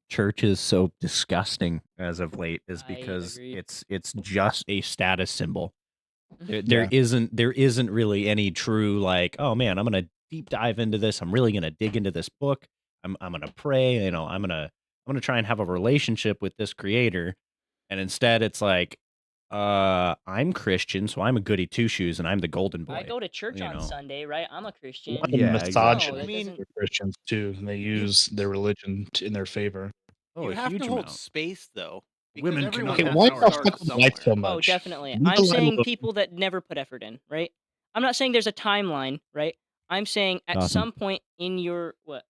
churches so disgusting as of late is I because agree. it's just a status symbol. Mhm. There isn't really any true like, oh man, I'm gonna deep dive into this. I'm really gonna dig into this book. I'm gonna pray. You know, I'm gonna try and have a relationship with this creator. And instead, it's like, I'm Christian, so I'm a goody two shoes, and I'm the golden boy. I go to church you on know. Sunday, right? I'm a Christian. What a Yeah, misogyny No, that I mean, doesn't- for Christians too. And they use their religion in their favor. Oh, you a have huge to hold amount. space, though. because Women everyone cannot Okay, has why to y'all start fuck with life so somewhere. much? Oh, definitely. Leave I'm the light saying alone. people that never put effort in, right? I'm not saying there's a timeline, right? I'm saying at Dawson. some point in your what?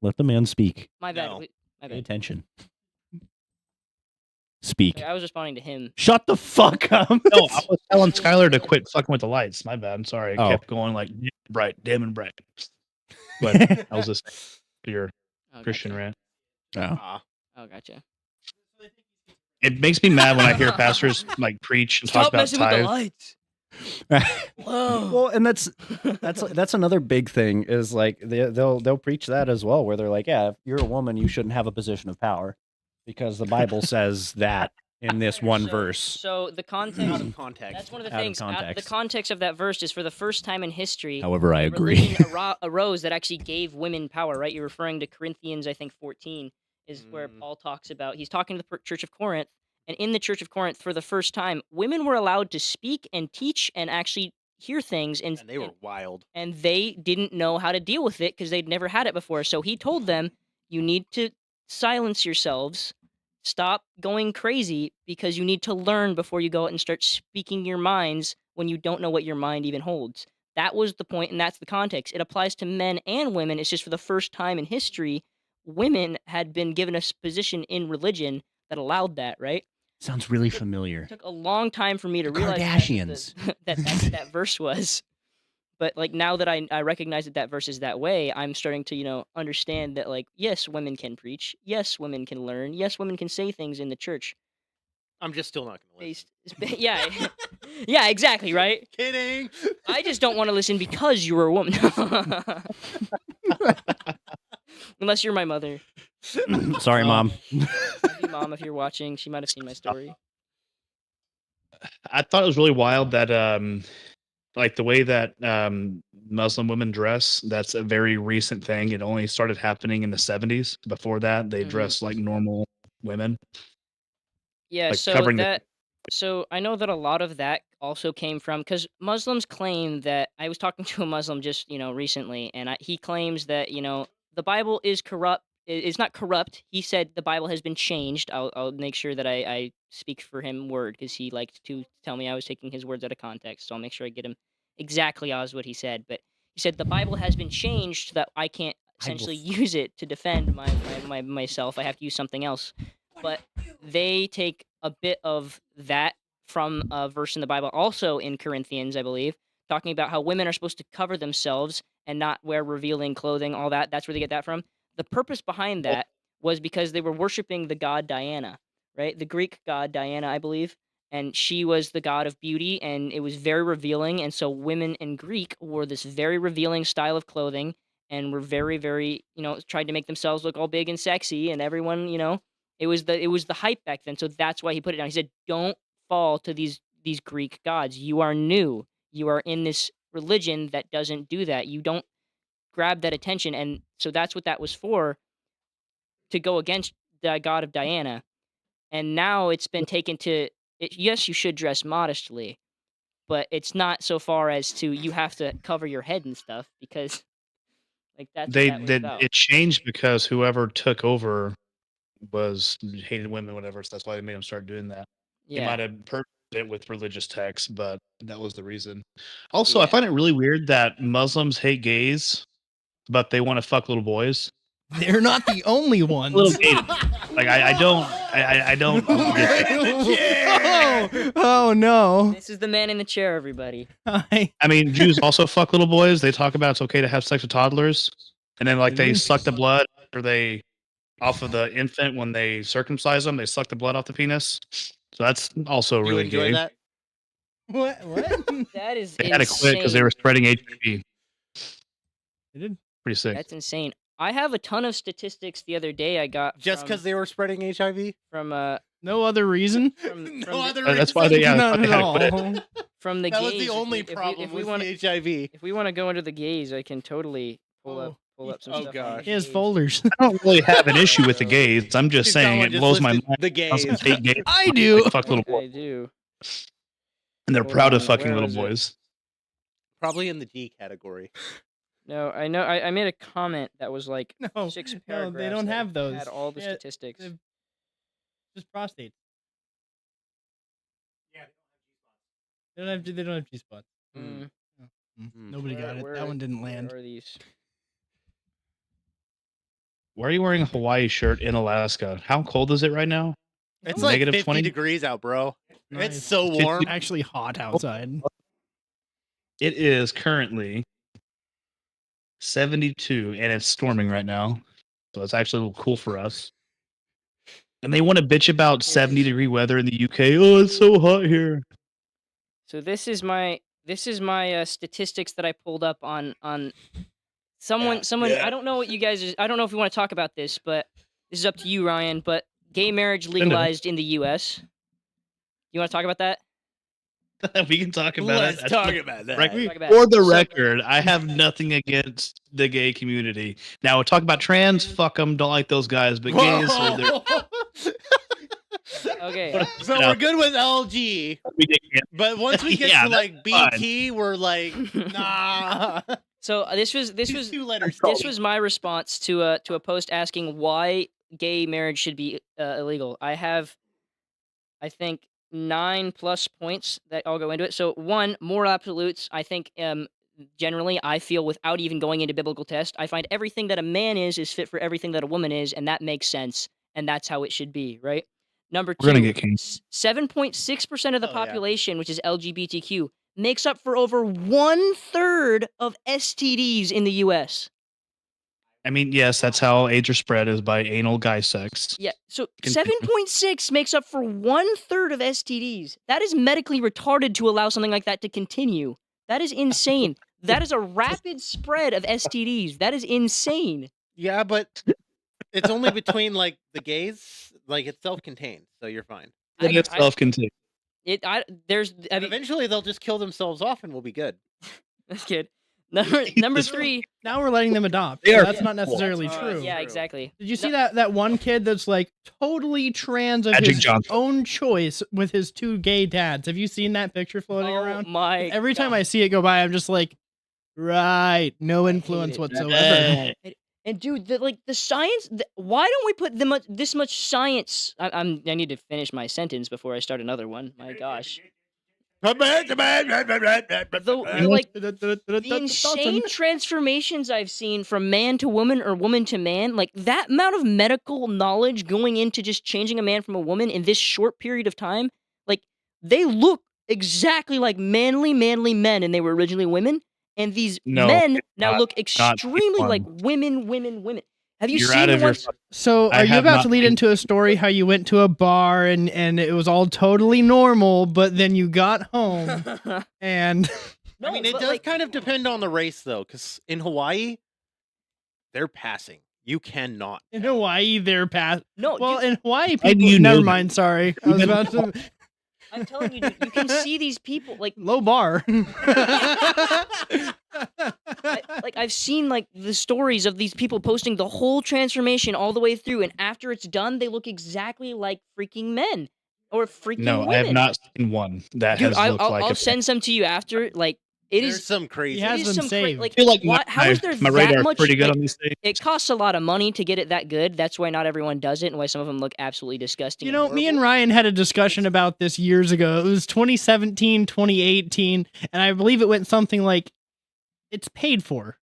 Let the man speak. My bad. No. My Pay bad. attention. Speak. Okay, I was responding to him. Shut the fuck up. No, I was telling Skylar to quit fucking with the lights. My bad. I'm sorry. I Oh. kept going like bright, dim and bright. But I was listening to your Oh, Christian gotcha. rant. Oh. Ah, Oh, gotcha. It makes me mad when I hear pastors like preach and talk about tithe. lights. Whoa. Well, and that's another big thing is like they'll preach that as well, where they're like, yeah, if you're a woman, you shouldn't have a position of power because the Bible says that in this one verse. So the out context. of context. That's one of the Out of things. The context. context of that verse is for the first time in history. However, I a agree. religion arose that actually gave women power, right? You're referring to Corinthians, I think 14 is where Mm. Paul talks about. He's talking to the Church of Corinth, and in the Church of Corinth, for the first time, women were allowed to speak and teach and actually hear things, and And they were wild. and they didn't know how to deal with it because they'd never had it before. So he told them, "You need to silence yourselves." Stop going crazy because you need to learn before you go out and start speaking your minds when you don't know what your mind even holds. That was the point, and that's the context. It applies to men and women. It's just for the first time in history, women had been given a position in religion that allowed that, right? Sounds really familiar. It took a long time for me to The realize Kardashians. that verse was. But like now that I recognize that verse is that way, I'm starting to understand that like yes, women can preach, yes, women can learn, yes, women can say things in the church. I'm just still not going to listen. Based, yeah, yeah, exactly, right. Kidding. I just don't want to listen because you're a woman. Unless you're my mother, Sorry, Mom. Love you, Mom, if you're watching, she might have seen my story. I thought it was really wild that like the way that Muslim women dress, that's a very recent thing. It only started happening in the 70s. Before that, they Mhm. dressed like normal women. Yeah, Like, so covering the- that so I know that a lot of that also came from because Muslims claim that I was talking to a Muslim just recently, and he claims that the Bible is corrupt. It's not corrupt. He said the Bible has been changed. I'll make sure that I speak for him word because he liked to tell me I was taking his words out of context. So I'll make sure I get him exactly as what he said. But he said the Bible has been changed so that I can't essentially use it to defend myself. I have to use something else. But they take a bit of that from a verse in the Bible, also in Corinthians, I believe, talking about how women are supposed to cover themselves and not wear revealing clothing, all that. That's where they get that from. The purpose behind that was because they were worshiping the god Diana, right? The Greek god Diana, I believe. And she was the god of beauty, and it was very revealing. And so women in Greek wore this very revealing style of clothing and were very, very, tried to make themselves look all big and sexy. And everyone, it was the hype back then. So that's why he put it down. He said, don't fall to these Greek gods. You are new. You are in this religion that doesn't do that. You don't grab that attention. And so that's what that was for, to go against the god of Diana. And now it's been taken to, yes, you should dress modestly, but it's not so far as to you have to cover your head and stuff, because like that's what that was about. It changed because whoever took over was hated women, whatever. So that's why they made them start doing that. They might have purposed it with religious texts, but that was the reason. Also, I find it really weird that Muslims hate gays, but they want to fuck little boys. They're not the only ones. Little gay. Like I don't Oh no. This is the man in the chair, everybody. I mean, Jews also fuck little boys. They talk about it's okay to have sex with toddlers, and then like they suck the blood, or they off of the infant when they circumcise them. They suck the blood off the penis. So that's also You really enjoy gay. that? What? That is They had to quit because they were spreading HIV. They did. Pretty sick. That's insane. I have a ton of statistics the other day I got Just because they were spreading HIV? from No other reason. No other That's why they Not they at had to all. quit. from the That gays. was the only if problem we with want the HIV. if we want to go into the gays, I can totally pull up some Oh, stuff. gosh. He has folders. I don't really have an issue with the gays. I'm just saying it blows my mind. The gays. Muslims hate gays. I do. Like, fuck little I boys, do. and they're Hold proud of on, fucking where little is it? boys. Probably in the D category. No, I know. I made a comment that was like No, 6 no, paragraphs. they don't that have those. Had all the Yeah, statistics. they've- Just prostate. They don't have G spots. Mm. Nobody got it. Where- That one didn't land. Where are these? Why are you wearing a Hawaii shirt in Alaska? How cold is it right now? It's like Negative 50 20? degrees out, bro. Nice. It's so warm. Actually hot outside. It is currently 72, and it's storming right now. So it's actually a little cool for us. And they want to bitch about 70-degree weather in the UK. Oh, it's so hot here. So this is my statistics that I pulled up on someone. I don't know what you guys. I don't know if we want to talk about this, but this is up to you, Ryan. But gay marriage legalized in the U.S. You want to talk about that? We can talk about Let's it. talk about that. Talk about For it. the So- record, I have nothing against the gay community. Now, talk about trans, fuck them, don't like those guys, but gays are there. Okay. So we're good with LG, but once we get Yeah, to like that's BT, we're like, nah. So this was These 2 letters. this was my response to a post asking why gay marriage should be illegal. I have, I think, 9+ points that all go into it. So 1, more absolutes. I think generally, I feel without even going into biblical test, I find everything that a man is fit for everything that a woman is, and that makes sense, and that's how it should be, right? Number 2, We're gonna get caned. 7.6% of the Oh, yeah. population, which is LGBTQ, makes up for over 1/3 of STDs in the U.S. I mean, yes, that's how AIDS are spread, is by anal guy sex. Yeah, so Continue. 7.6 makes up for 1/3 of STDs. That is medically retarded to allow something like that to continue. That is insane. That is a rapid spread of STDs. That is insane. Yeah, but it's only between like the gays. Like it's self-contained, so you're fine. And it's self-contained. There's. And eventually, they'll just kill themselves off, and we'll be good. That's good. Number 3. Now we're letting them adopt. They so are that's not necessarily true. Yeah, exactly. Did you see that one kid that's like totally trans of Magic his Johnson. own choice with his 2 gay dads? Have you seen that picture floating Oh around? my! Every time God. I see it go by, I'm just like, right, no influence it. whatsoever. And dude, the science. Why don't we put this much science? I need to finish my sentence before I start another one. My gosh. The insane transformations I've seen from man to woman or woman to man, like that amount of medical knowledge going into just changing a man from a woman in this short period of time, like they look exactly like manly men and they were originally women, and these No, men it's now not- look not extremely one. like women. Have you You're seen out the of your ones? So I are you have about not to lead seen- into a story how you went to a bar and it was all totally normal, but then you got home and No, I mean, it but, does like, kind of depend on the race, though, because in Hawaii, they're passing. You cannot. in Hawaii they're past. No, Well, dude, in Hawaii Why do people. you Never know mind. Sorry, I was Even- about to I'm telling you, dude, you can see these people like low bar. I've seen like the stories of these people posting the whole transformation all the way through, and after it's done, they look exactly like freaking men or freaking No, women. I have not seen one that Dude, has I'll, looked I'll, like I'll a send some to you after. Like it There's is. some crazy. He has It is them some saved. like I feel like why, how is there my that radar is much? pretty good like, on these things. it costs a lot of money to get it that good. That's why not everyone does it, and why some of them look absolutely disgusting. You and know, me and horrible. Ryan had a discussion about this years ago. It was 2017, 2018, and I believe it went something like, it's paid for.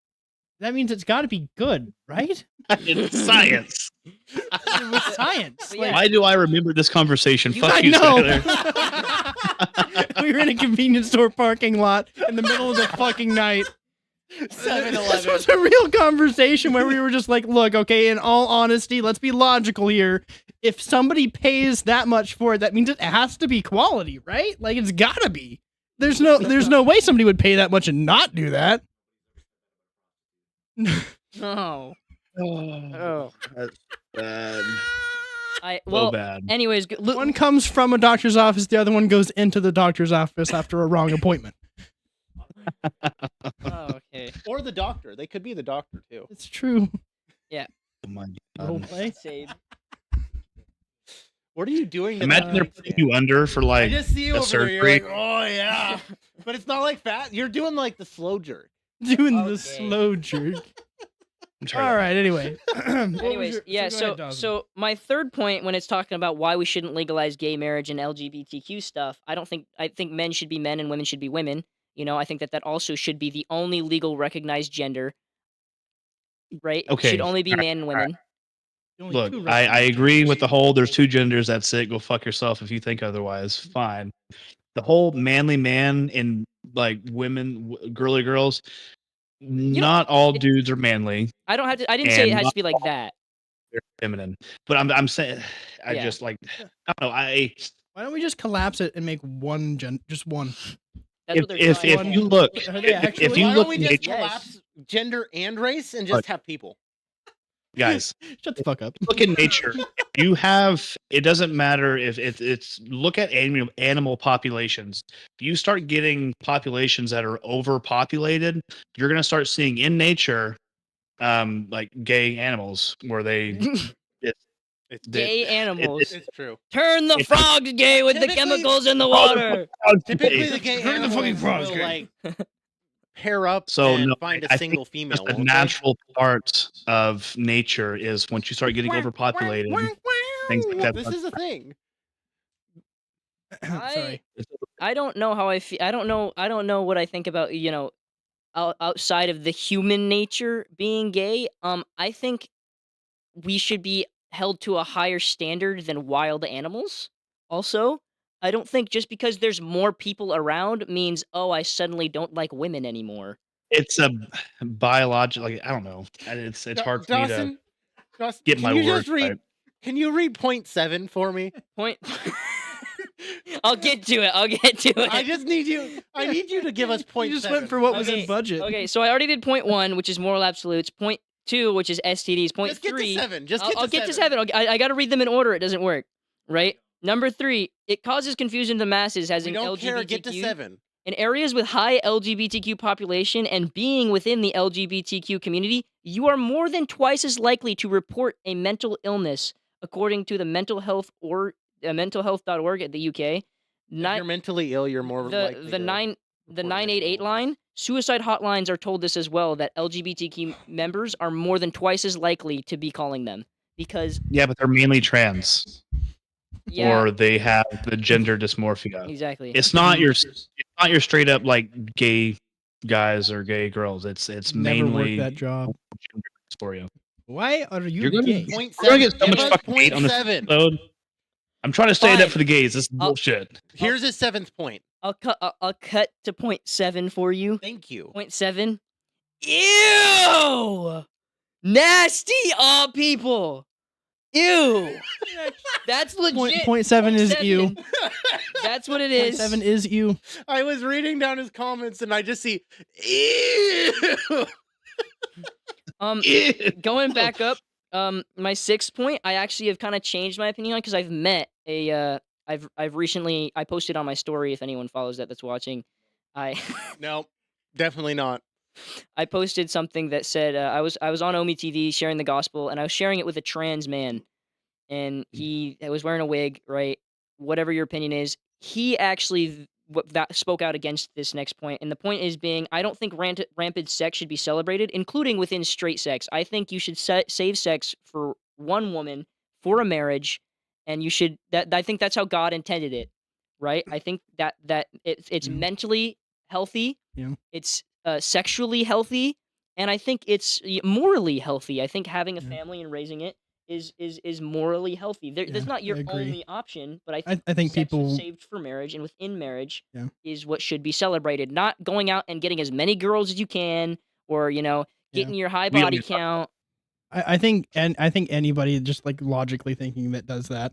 That means it's got to be good, right? It's science. It was science. But yeah. Why do I remember this conversation? You- Fuck I you, know. Skyler. We were in a convenience store parking lot in the middle of the fucking night. 7-Eleven. This was a real conversation where we were just like, look, okay, in all honesty, let's be logical here. If somebody pays that much for it, that means it has to be quality, right? Like it's gotta be. There's no way somebody would pay that much and not do that. No. Oh. That's bad. Well. So bad. Anyways, look. One comes from a doctor's office, the other one goes into the doctor's office after a wrong appointment. Oh, okay. Or the doctor. They could be the doctor, too. It's true. Oh my Role God. play. Save. What are you doing to Imagine that they're man? putting you under for I like just see you a over there. You're surgery. like, oh, yeah. But it's not like fat. You're doing like the slow jerk. Doing the Okay. slow jerk. I'm sorry. All right, anyway. Anyways, yeah. So my third point when it's talking about why we shouldn't legalize gay marriage and LGBTQ stuff, I think men should be men and women should be women. You know, I think that also should be the only legal recognized gender. Right? Okay, Should only be all right, man and all right. women. Look, I agree with the whole there's two genders, that's it. Go fuck yourself if you think otherwise. Fine. The whole manly man and like women, girly girls, not all dudes are manly. I didn't say it And has to be like that. They're feminine. But I'm saying I Yeah. just like I don't know. Why don't we just collapse it and make one just one? That's what they're if trying. you look Are they if actually? you Why look don't we just nature, Yes. collapse gender and race and just Look. have people? guys, Shut the fuck up. look in nature. You have it doesn't matter if it's look at animal populations. If you start getting populations that are overpopulated, you're gonna start seeing in nature like gay animals where they It's Gay animals. It's true. Turn the it's- frogs gay with the Typically- chemicals in the water. Typically, the gay Turn the fucking animals frogs will gay. like pair up So, and no, find I a think single female. Just the won't they? natural part of nature is once you start getting overpopulated, things like that. This is a thing. Sorry. I don't know how I feel. I don't know what I think about, you know, outside of the human nature being gay. I think we should be held to a higher standard than wild animals. Also, I don't think just because there's more people around means, oh, I suddenly don't like women anymore. It's a biological. Like I don't know. It's hard for me to Dawson, get can my you words just read? right. Can you read point 7 for me? Point. I'll get to it. I'll get to it. I just need you. I need you to give us point You just 7. went for what was Okay, in budget. Okay, so I already did point 1, which is moral absolutes. Point 2, which is STDs. Point Just get 3. to 7. Just I'll get to 7. I got to read them in order. It doesn't work, right? Number 3, it causes confusion to the masses as We in don't care. LGBTQ. Get to 7. In areas with high LGBTQ population and being within the LGBTQ community, you are more than twice as likely to report a mental illness, according to the mentalhealth.org at the UK. If you're mentally ill, you're more likely. The to 988 line, suicide hotlines are told this as well, that LGBTQ members are more than twice as likely to be calling them because Yeah, but they're mainly trans, yeah, or they have the gender dysmorphia. exactly. It's not your straight up like gay guys or gay girls. It's Never mainly worked that job. gender dysphoria. Why are you You're gonna gay? Point We're gonna 7. get so Give much us fucking hate point on this 7. episode. I'm trying to stand Fine. up for the gays. This is I'll- bullshit. Here's his 7th point. I'll cut to 0.7 for you. Thank you. 0.7. Ew! Nasty people. Ew. That's legit. 0.7 is you. That's what it is. 0.7 is you. I was reading down his comments and I just see ew. Going back up, my 6th point, I actually have kind of changed my opinion on because I've met a I've recently I posted on my story if anyone follows that's watching. No, definitely not. I posted something that said I was on Omi TV sharing the gospel and I was sharing it with a trans man and he was wearing a wig, right? Whatever your opinion is, he actually that spoke out against this next point, and the point is being I don't think rampant sex should be celebrated, including within straight sex. I think you should save sex for one woman for a marriage, and you should I think that's how God intended it, right? I think that it's mentally healthy, it's sexually healthy, and I think it's morally healthy. I think having a family and raising it is morally healthy. That's not your only option, but I think sex people is saved for marriage, and within marriage is what should be celebrated. Not going out and getting as many girls as you can, or getting your high body count. I think anybody just like logically thinking that does that,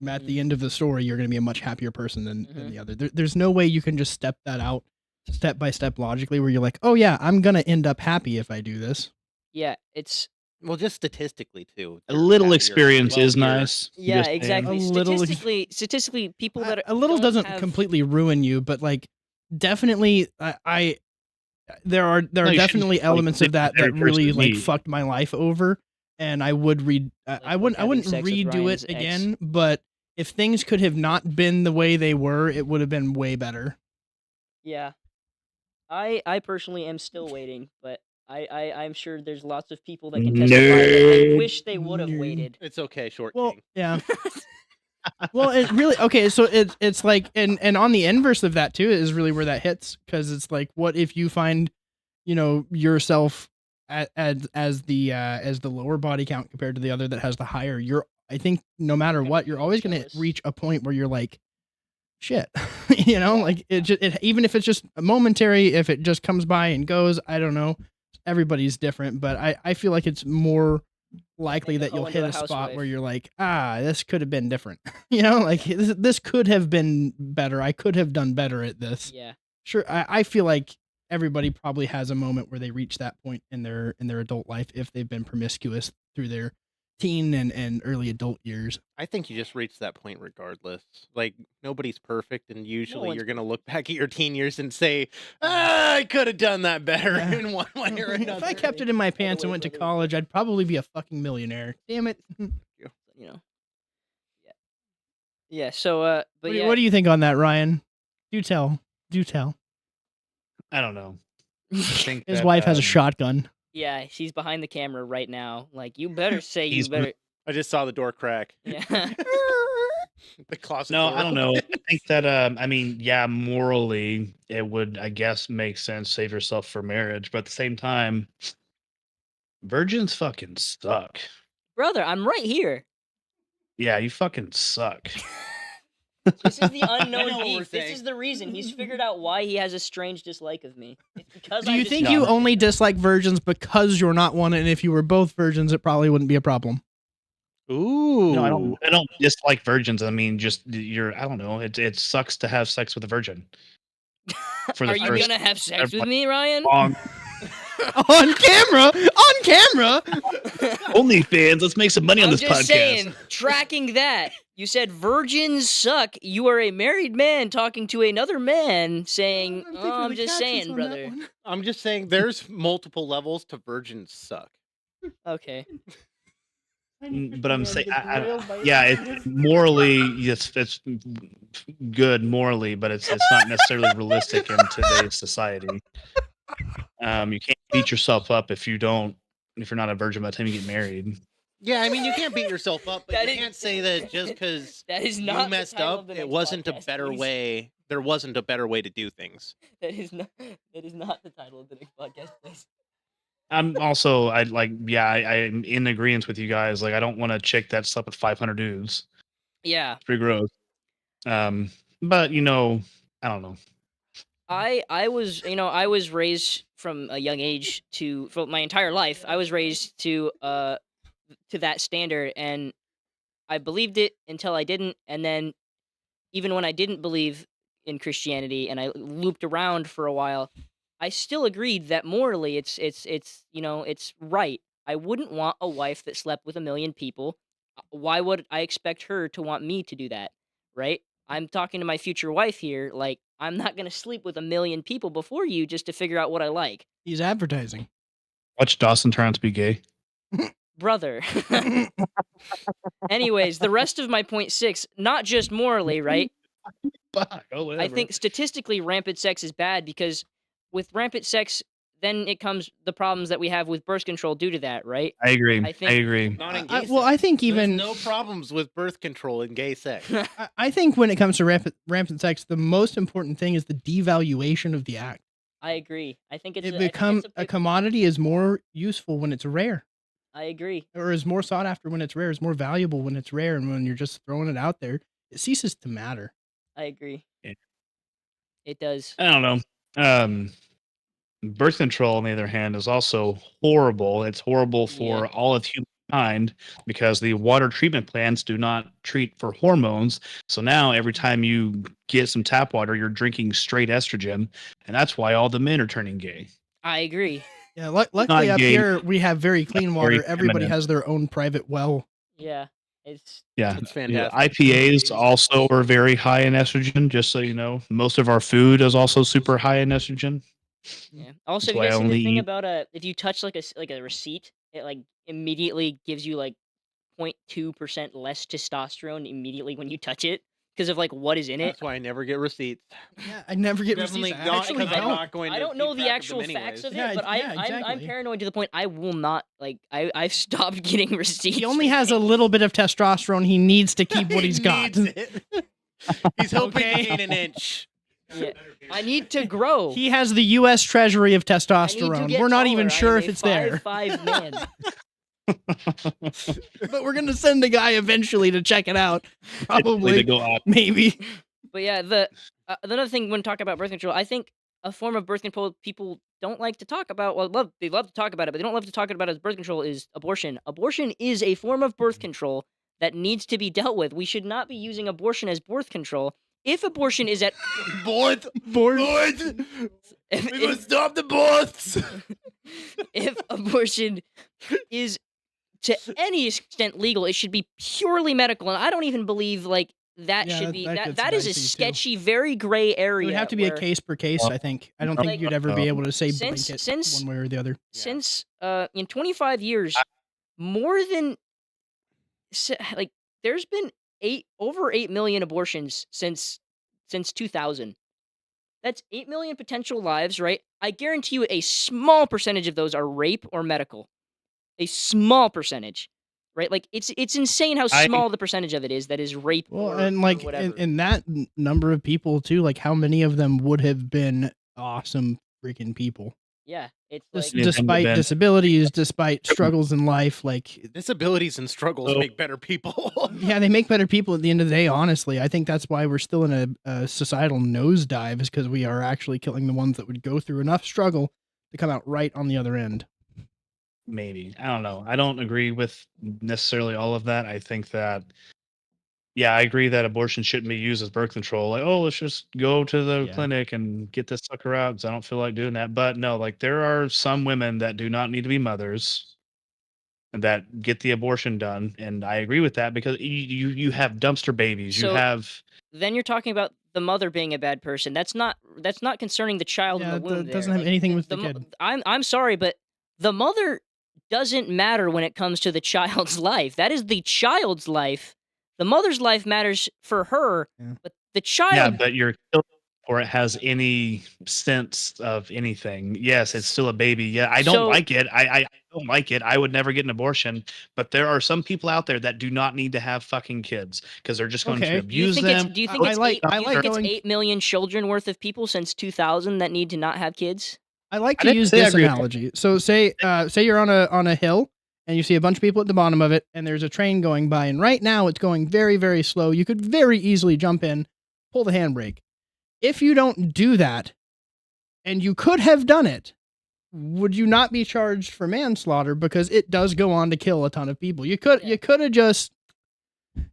at the end of the story, you're going to be a much happier person than the other. There's no way you can just step that out step by step logically, where you're like, oh yeah, I'm going to end up happy if I do this. Yeah, it's. Well, just statistically too. A little experience is nice. Yeah, exactly. Statistically, people that a little doesn't completely ruin you, but like definitely, there are definitely elements of that really like fucked my life over, and I would I wouldn't redo it again. But if things could have not been the way they were, it would have been way better. Yeah, I personally am still waiting, but. I'm sure there's lots of people that can testify that I wish they would have waited. It's okay, Short King. Yeah. Well, it really okay. So it's like, and on the inverse of that too is really where that hits, because it's like, what if you find, yourself as the lower body count compared to the other that has the higher? I think no matter what, you're always going to reach a point where you're like, shit, like it even if it's just momentary, if it just comes by and goes, I don't know. Everybody's different, but I feel like it's more likely that you'll hit a spot where you're like, this could have been different. Like this could have been better. I could have done better at this. Yeah. Sure. I feel like everybody probably has a moment where they reach that point in their adult life if they've been promiscuous through their teen and early adult years. I think you just reach that point regardless. Like, nobody's perfect, and usually you're going to look back at your teen years and say, I could have done that better in one way or another. If I kept it in my pants and went to college, I'd probably be a fucking millionaire. Damn it. Yeah, so, but what do you think on that, Ryan? Do tell. I don't know. His wife has a shotgun. Yeah, she's behind the camera right now. Like, you better say you better. I just saw the door crack. Yeah. The closet No, door. I don't know. I think that, morally, it would, I guess, make sense, save yourself for marriage. But at the same time, virgins fucking suck. Brother, I'm right here. Yeah, you fucking suck. This is the unknown beef. This is the reason. He's figured out why he has a strange dislike of me. It's because Do you think you only dislike virgins because you're not one, and if you were both virgins, it probably wouldn't be a problem? Ooh. No, I don't dislike virgins. I mean, just I don't know. It sucks to have sex with a virgin. Are you gonna have sex with me, Ryan? On camera? OnlyFans. Let's make some money on this podcast. I'm just saying, tracking that. You said virgins suck. You are a married man talking to another man saying, I'm just saying, brother. I'm just saying there's multiple levels to virgins suck. Okay. But I'm saying, it's morally, it's good morally, but it's not necessarily realistic in today's society. You can't beat yourself up if you're not a virgin by the time you get married. Yeah, I mean, you can't beat yourself up, but you can't say that just because you messed up, it wasn't a better way. There wasn't a better way to do things. That is not the title of the next podcast, please. I'm also, I'm in agreement with you guys. Like, I don't want a chick that slept with 500 dudes. Yeah. It's pretty gross. But, I don't know. I was I was raised from a young age for my entire life. I was raised to that standard, and I believed it until I didn't, and then even when I didn't believe in Christianity and I looped around for a while, I still agreed that morally it's right. I wouldn't want a wife that slept with a million people. Why would I expect her to want me to do that? Right? I'm talking to my future wife here. Like, I'm not going to sleep with a million people before you just to figure out what I like. He's advertising. Watch Dawson turn out to be gay. Brother. Anyways, the rest of my point 6, not just morally, right? I think statistically rampant sex is bad because with rampant sex, then it comes the problems that we have with birth control due to that, right? I agree. I I, think- agree. Not in gay sex. Well, I think There's even no problems with birth control in gay sex. I think when it comes to rampant sex, the most important thing is the devaluation of the act. I agree. I think it's It become a commodity is more useful when it's rare, I agree. or is more sought after when it's rare. Is more valuable when it's rare, and when you're just throwing it out there, it ceases to matter. I agree. Yeah. It does. I don't know. Birth control, on the other hand, is also horrible. It's horrible for Yeah. all of humankind because the water treatment plants do not treat for hormones. So now every time you get some tap water, you're drinking straight estrogen, and that's why all the men are turning gay. I agree. Yeah, luckily up gay. here we have very clean water. Very Everybody feminine. has their own private well. Yeah. It's Yeah, It's Yeah, fantastic. IPAs also are very high in estrogen. Just so you know, most of our food is also super high in estrogen. yeah. Also, That's have you why I guys seen only the thing eat- about if you touch like a receipt, it like immediately gives you like 0.2% less testosterone immediately when you touch it because of like what is in it. That's why I never get receipts. Yeah, I never get Definitely receipts. I not actually because I'm don't. not going to I don't keep know the track of actual them facts of anyways. it, but Yeah, I'm exactly. paranoid to the point I will not like I've stopped getting receipts. He only for has a things. little bit of testosterone. He needs to keep what he's got. needs it. He's hoping Okay. to gain an inch. Yeah. I need to grow. He has the U.S. Treasury of I need to testosterone. get We're not taller. even I sure am if a it's there, 5'5" man. but we're gonna send a guy eventually to check it out. They Probably, go up. maybe. But yeah, the another thing when talking about birth control, I think a form of birth control people don't like to talk about. Well, they love to talk about it, but they don't love to talk about it as birth control is abortion. Abortion is a form of birth control that needs to be dealt with. We should not be using abortion as birth control. If abortion is at Boys, if, stop the boys. if abortion is to any extent legal, it should be purely medical, and I don't even believe like that Yeah, should be that gets that is a dicey, too. sketchy, very gray It area. would have to be a where case per case. I think. I don't think Like- you'd ever be able to say Since- blanket since- one way or the other. Since in 25 years, more than like there's been over 8 million abortions since 2000. That's 8 million potential lives, right? I guarantee you a small percentage of those are rape or medical. A small percentage, right? Like it's insane how I- small the percentage of it is that is rape Well, or, and or like whatever. in that number of people too, like how many of them would have been awesome freaking people, yeah, it's just like Yeah, despite Ben. disabilities, despite struggles in life. Like, Disabilities and struggles So- make better people. yeah, they make better people at the end of the day. Honestly, I think that's why we're still in a societal nosedive, is because we are actually killing the ones that would go through enough struggle to come out right on the other end. Maybe. I don't know. I don't agree with necessarily all of that. I think that, yeah, I agree that abortion shouldn't be used as birth control. Like, oh, let's just go to the Yeah. clinic and get this sucker out because I don't feel like doing that. But no, like there are some women that do not need to be mothers and that get the abortion done. And I agree with that because you have dumpster babies. So- You have then you're talking about the mother being a bad person. That's not concerning the child in Yeah, the womb. that doesn't there. have anything with the mo- kid. I'm sorry, but the mother doesn't matter when it comes to the child's life. That is the child's life. The mother's life matters for her, Yeah. but the child. yeah, but you're killing before it has any sense of anything. Yes, it's still a baby. Yeah, I don't So- like it. I don't like it. I would never get an abortion. But there are some people out there that do not need to have fucking kids because they're just going Okay. to Do do you abuse think them. it's do you think I it's like- eight, I do you like think it's going- 8 million children worth of people since 2000 that need to not have kids? I like I to didn't use say I this agree with analogy. So say you're on a hill and you see a bunch of people at the bottom of it, and there's a train going by, and right now it's going very, very slow. You could very easily jump in, pull the handbrake. if you don't do that, and you could have done it, would you not be charged for manslaughter because it does go on to kill a ton of people? You could have just.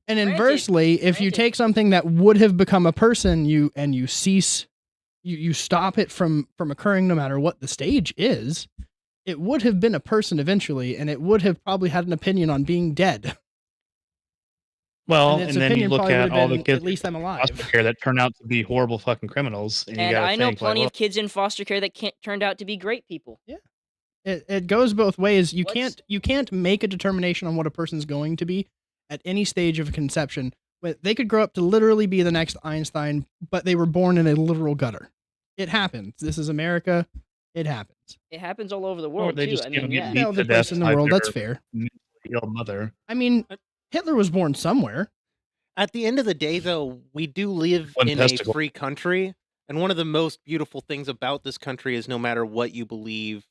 And inversely, if you take something that would have become a person, you stop it from occurring, no matter what the stage is, it would have been a person eventually, and it would have probably had an opinion on being dead. Well, and then you look at all the kids at least I'm alive. in foster care that turn out to be horrible fucking criminals. And I know plenty of kids in foster care that turned out to be great people. Yeah. It goes both ways. You can't make a determination on what a person's going to be at any stage of conception. But they could grow up to literally be the next Einstein, but they were born in a literal gutter. It happens. This is America. It happens. It happens all over the world, they too. just I mean, yeah. Every person in the world, that's fair. Ill mother. I mean, Hitler was born somewhere. At the end of the day, though, we do live in a free country. And one of the most beautiful things about this country is no matter what you believe,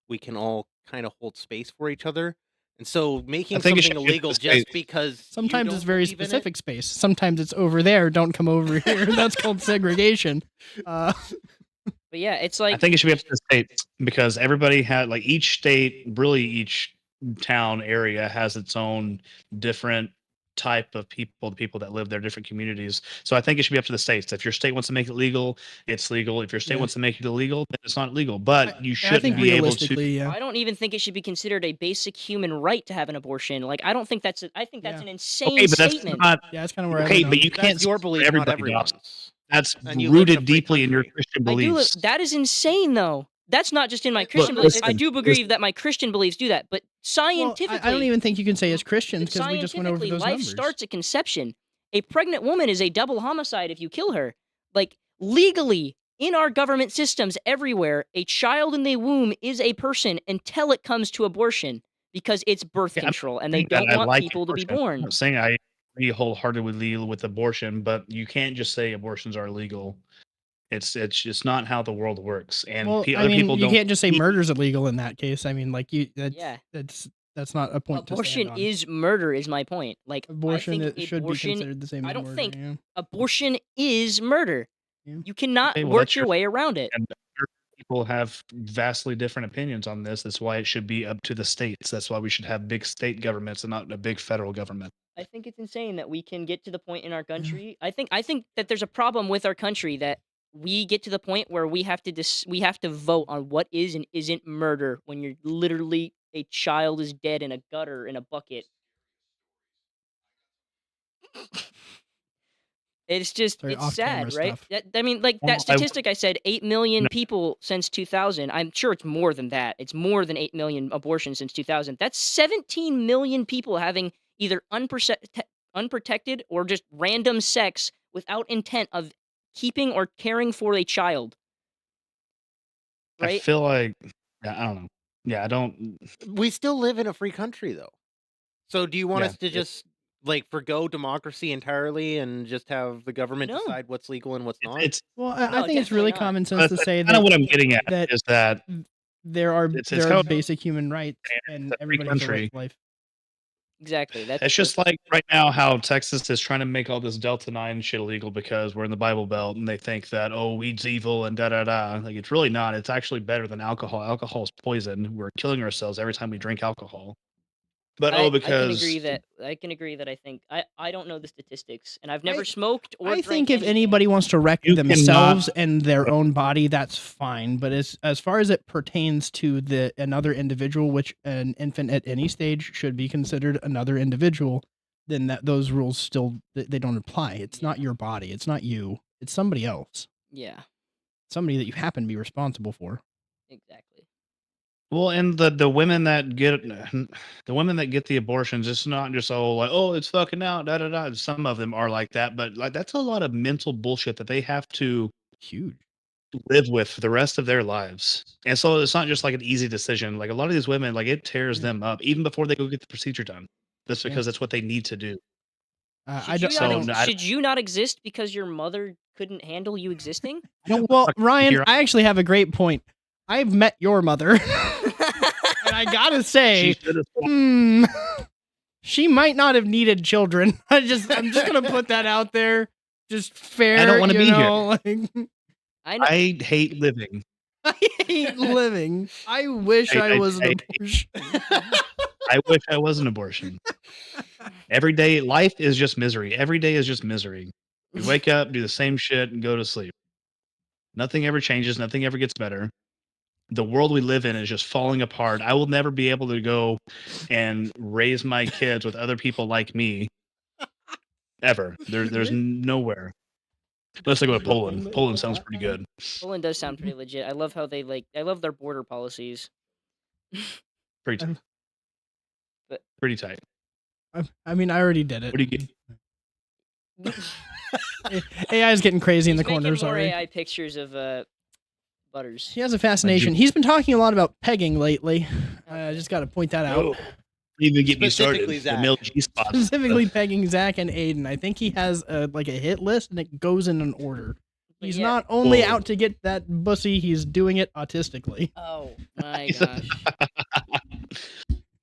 we can all kind of hold space for each other. And so making something illegal just because sometimes it's very specific space. Sometimes it's over there. Don't come over here. That's called segregation. But yeah, it's like I think it should be up to the states because everybody had like each state, really each town area has its own different type of people, the people that live there, different communities. So I think it should be up to the states. If your state wants to make it legal, it's legal. If your state wants to make it illegal, then it's not legal. But you shouldn't be able to. Yeah. I don't even think it should be considered a basic human right to have an abortion. Like I don't think that's. I think that's an insane statement. That's kind of where. Okay, but you can't. Your belief, not everyone's. That's rooted deeply in your Christian beliefs. That is insane, though. That's not just in my Christian beliefs. I do believe that my Christian beliefs do that, but scientifically, I don't even think you can say as Christians because we just went over those life numbers. Starts at conception. A pregnant woman is a double homicide if you kill her. Like legally, in our government systems everywhere, a child in the womb is a person until it comes to abortion because it's birth control, and they don't want people to be born. I'm saying I agree wholeheartedly with abortion, but you can't just say abortions are illegal. It's just not how the world works, and other people don't. You can't just say murder's illegal in that case. I mean, like that's not a point. Abortion is murder, is my point. Like abortion, it should be considered the same. I don't think abortion is murder. Yeah. You cannot work your way around it. And people have vastly different opinions on this. That's why it should be up to the states. That's why we should have big state governments and not a big federal government. I think it's insane that we can get to the point in our country. I think that there's a problem with our country that we get to the point where we have to vote on what is and isn't murder when you're literally a child is dead in a gutter in a bucket. It's just it's sad, right? I mean, like that statistic I said, 8 million people since 2000. I'm sure it's more than that. It's more than 8 million abortions since 2000. That's 17 million people having either unprotected or just random sex without intent of keeping or caring for a child. Right? I feel like, I don't know. Yeah, I don't. We still live in a free country, though. So do you want us to just forgo democracy entirely and just have the government decide what's legal and what's not? I think it's really common sense to say that. Kind of what I'm getting at is that there are basic human rights and everybody has a right to life. Exactly. It's just like right now how Texas is trying to make all this Delta 9 shit illegal because we're in the Bible Belt and they think that, weed's evil and da-da-da. Like, it's really not. It's actually better than alcohol. Alcohol is poison. We're killing ourselves every time we drink alcohol. But I can agree that I think I don't know the statistics and I've never smoked or I think if anybody wants to wreck themselves and their own body, that's fine. But as far as it pertains to another individual, which an infant at any stage should be considered another individual, then those rules still they don't apply. It's not your body. It's not you. It's somebody else. Yeah. Somebody that you happen to be responsible for. Exactly. Well, and the women that get the abortions, it's not just it's fucking out, da da da. Some of them are like that, but that's a lot of mental bullshit that they have to live with for the rest of their lives. And so it's not just like an easy decision. Like a lot of these women, like it tears them up even before they go get the procedure done. That's because that's what they need to do. Should you not exist because your mother couldn't handle you existing? Well, Ryan, I actually have a great point. I've met your mother, and I gotta say, she might not have needed children. I'm just gonna put that out there. just fair. I don't want to be here. Like, I hate living. I hate living. I wish I was an abortion. I wish I was an abortion. Every day, life is just misery. Every day is just misery. You wake up, do the same shit, and go to sleep. Nothing ever changes. Nothing ever gets better. The world we live in is just falling apart. I will never be able to go and raise my kids with other people like me. Ever. There's nowhere. Unless I go to Poland. Poland sounds pretty good. Poland does sound pretty legit. I love how they I love their border policies. Pretty tight. Pretty tight. I mean, I already did it. What do you get? AI is getting crazy in the corner. More Sorry. AI pictures of Butters. He has a fascination. He's been talking a lot about pegging lately. I just got to point that out. Oh, even get me started. Zach. The male G-spot. Specifically pegging Zach and Aiden. I think he has a hit list and it goes in an order. He's not only out to get that bussy, he's doing it autistically. Oh my gosh.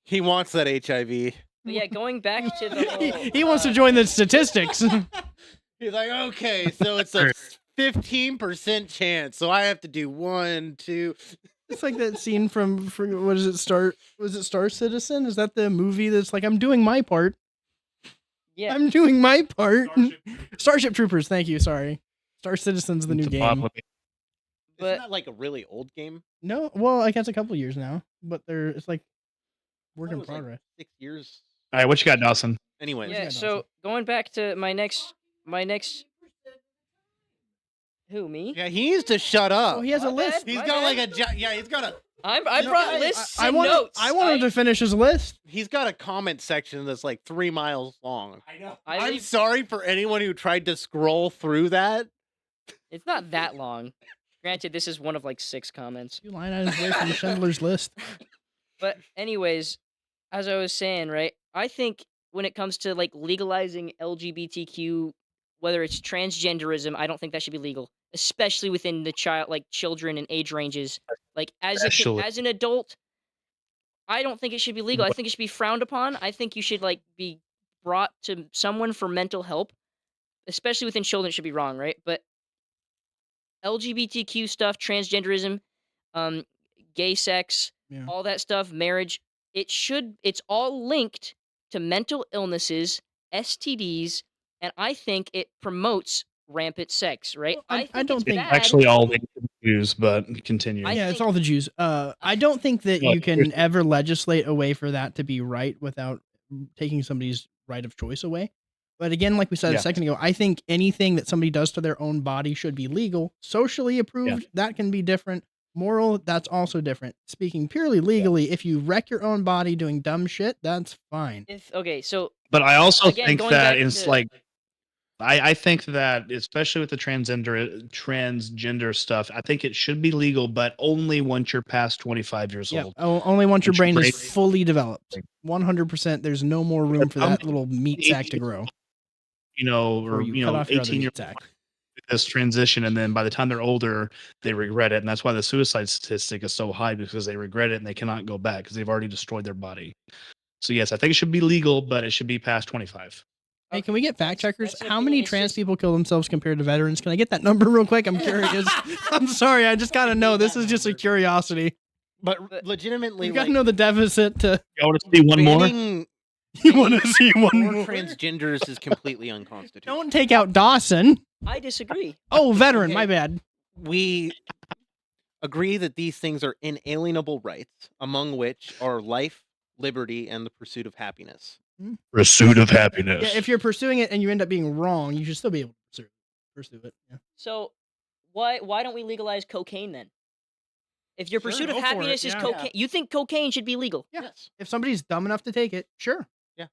He wants that HIV. But yeah, going back to the whole, he wants to join the statistics. He's like, okay, so it's a 15% chance, so I have to do 1, 2. It's like that scene from what is it? Was it Star Citizen? Is that the movie that's like, I'm doing my part? Yeah. I'm doing my part. Starship Troopers. Thank you. Sorry. Star Citizen's the new game. But isn't that like a really old game? No, well, I guess a couple years now, but it's like work in progress. Like 6 years. All right, what you got, Dawson? Anyway. Yeah. So going back to my next. Who, me? Yeah, he needs to shut up. Oh, he has a list. He's got like a he's got a. I brought lists and notes. I want him to finish his list. He's got a comment section that's like 3 miles long. I know. I'm sorry for anyone who tried to scroll through that. It's not that long. Granted, this is one of like 6 comments. 2 line items away from Schindler's List. But anyways, as I was saying, right? I think when it comes to like legalizing LGBTQ, whether it's transgenderism, I don't think that should be legal, especially within the children and age ranges. Like as an adult, I don't think it should be legal. I think it should be frowned upon. I think you should like be brought to someone for mental help, especially within children. It should be wrong, right? But LGBTQ stuff, transgenderism, gay sex, all that stuff, marriage, it's all linked to mental illnesses, STDs, and I think it promotes rampant sex, right? Well, I don't think actually all the Jews, but continue. Yeah, it's all the Jews. I don't think that you can ever legislate a way for that to be right without taking somebody's right of choice away. But again, like we said a second ago, I think anything that somebody does to their own body should be legal. Socially approved, that can be different. Moral, that's also different. Speaking purely legally, if you wreck your own body doing dumb shit, that's fine. But I also think that it's like, I think that especially with the transgender stuff, I think it should be legal, but only once you're past 25 years old. Only once your brain is fully developed. 100%. There's no more room for that little meat sack to grow. 18-year-old this transition, and then by the time they're older, they regret it, and that's why the suicide statistic is so high, because they regret it and they cannot go back because they've already destroyed their body. So yes, I think it should be legal, but it should be past 25. Hey, can we get fact checkers? How many trans people kill themselves compared to veterans? Can I get that number real quick? I'm curious. I'm sorry, I just gotta know. This is just a curiosity. But legitimately, you gotta know the deficit to. You want to see one more? You want to see one more? Transgenders is completely unconstitutional. Don't take out Dawson. I disagree. Oh, veteran, my bad. We agree that these things are inalienable rights, among which are life, liberty, and the pursuit of happiness. Pursuit of happiness. Yeah, if you're pursuing it and you end up being wrong, you should still be able to pursue it. Yeah. So, why don't we legalize cocaine then? If your pursuit of happiness is cocaine, you think cocaine should be legal? Yes. If somebody's dumb enough to take it, sure. Yeah.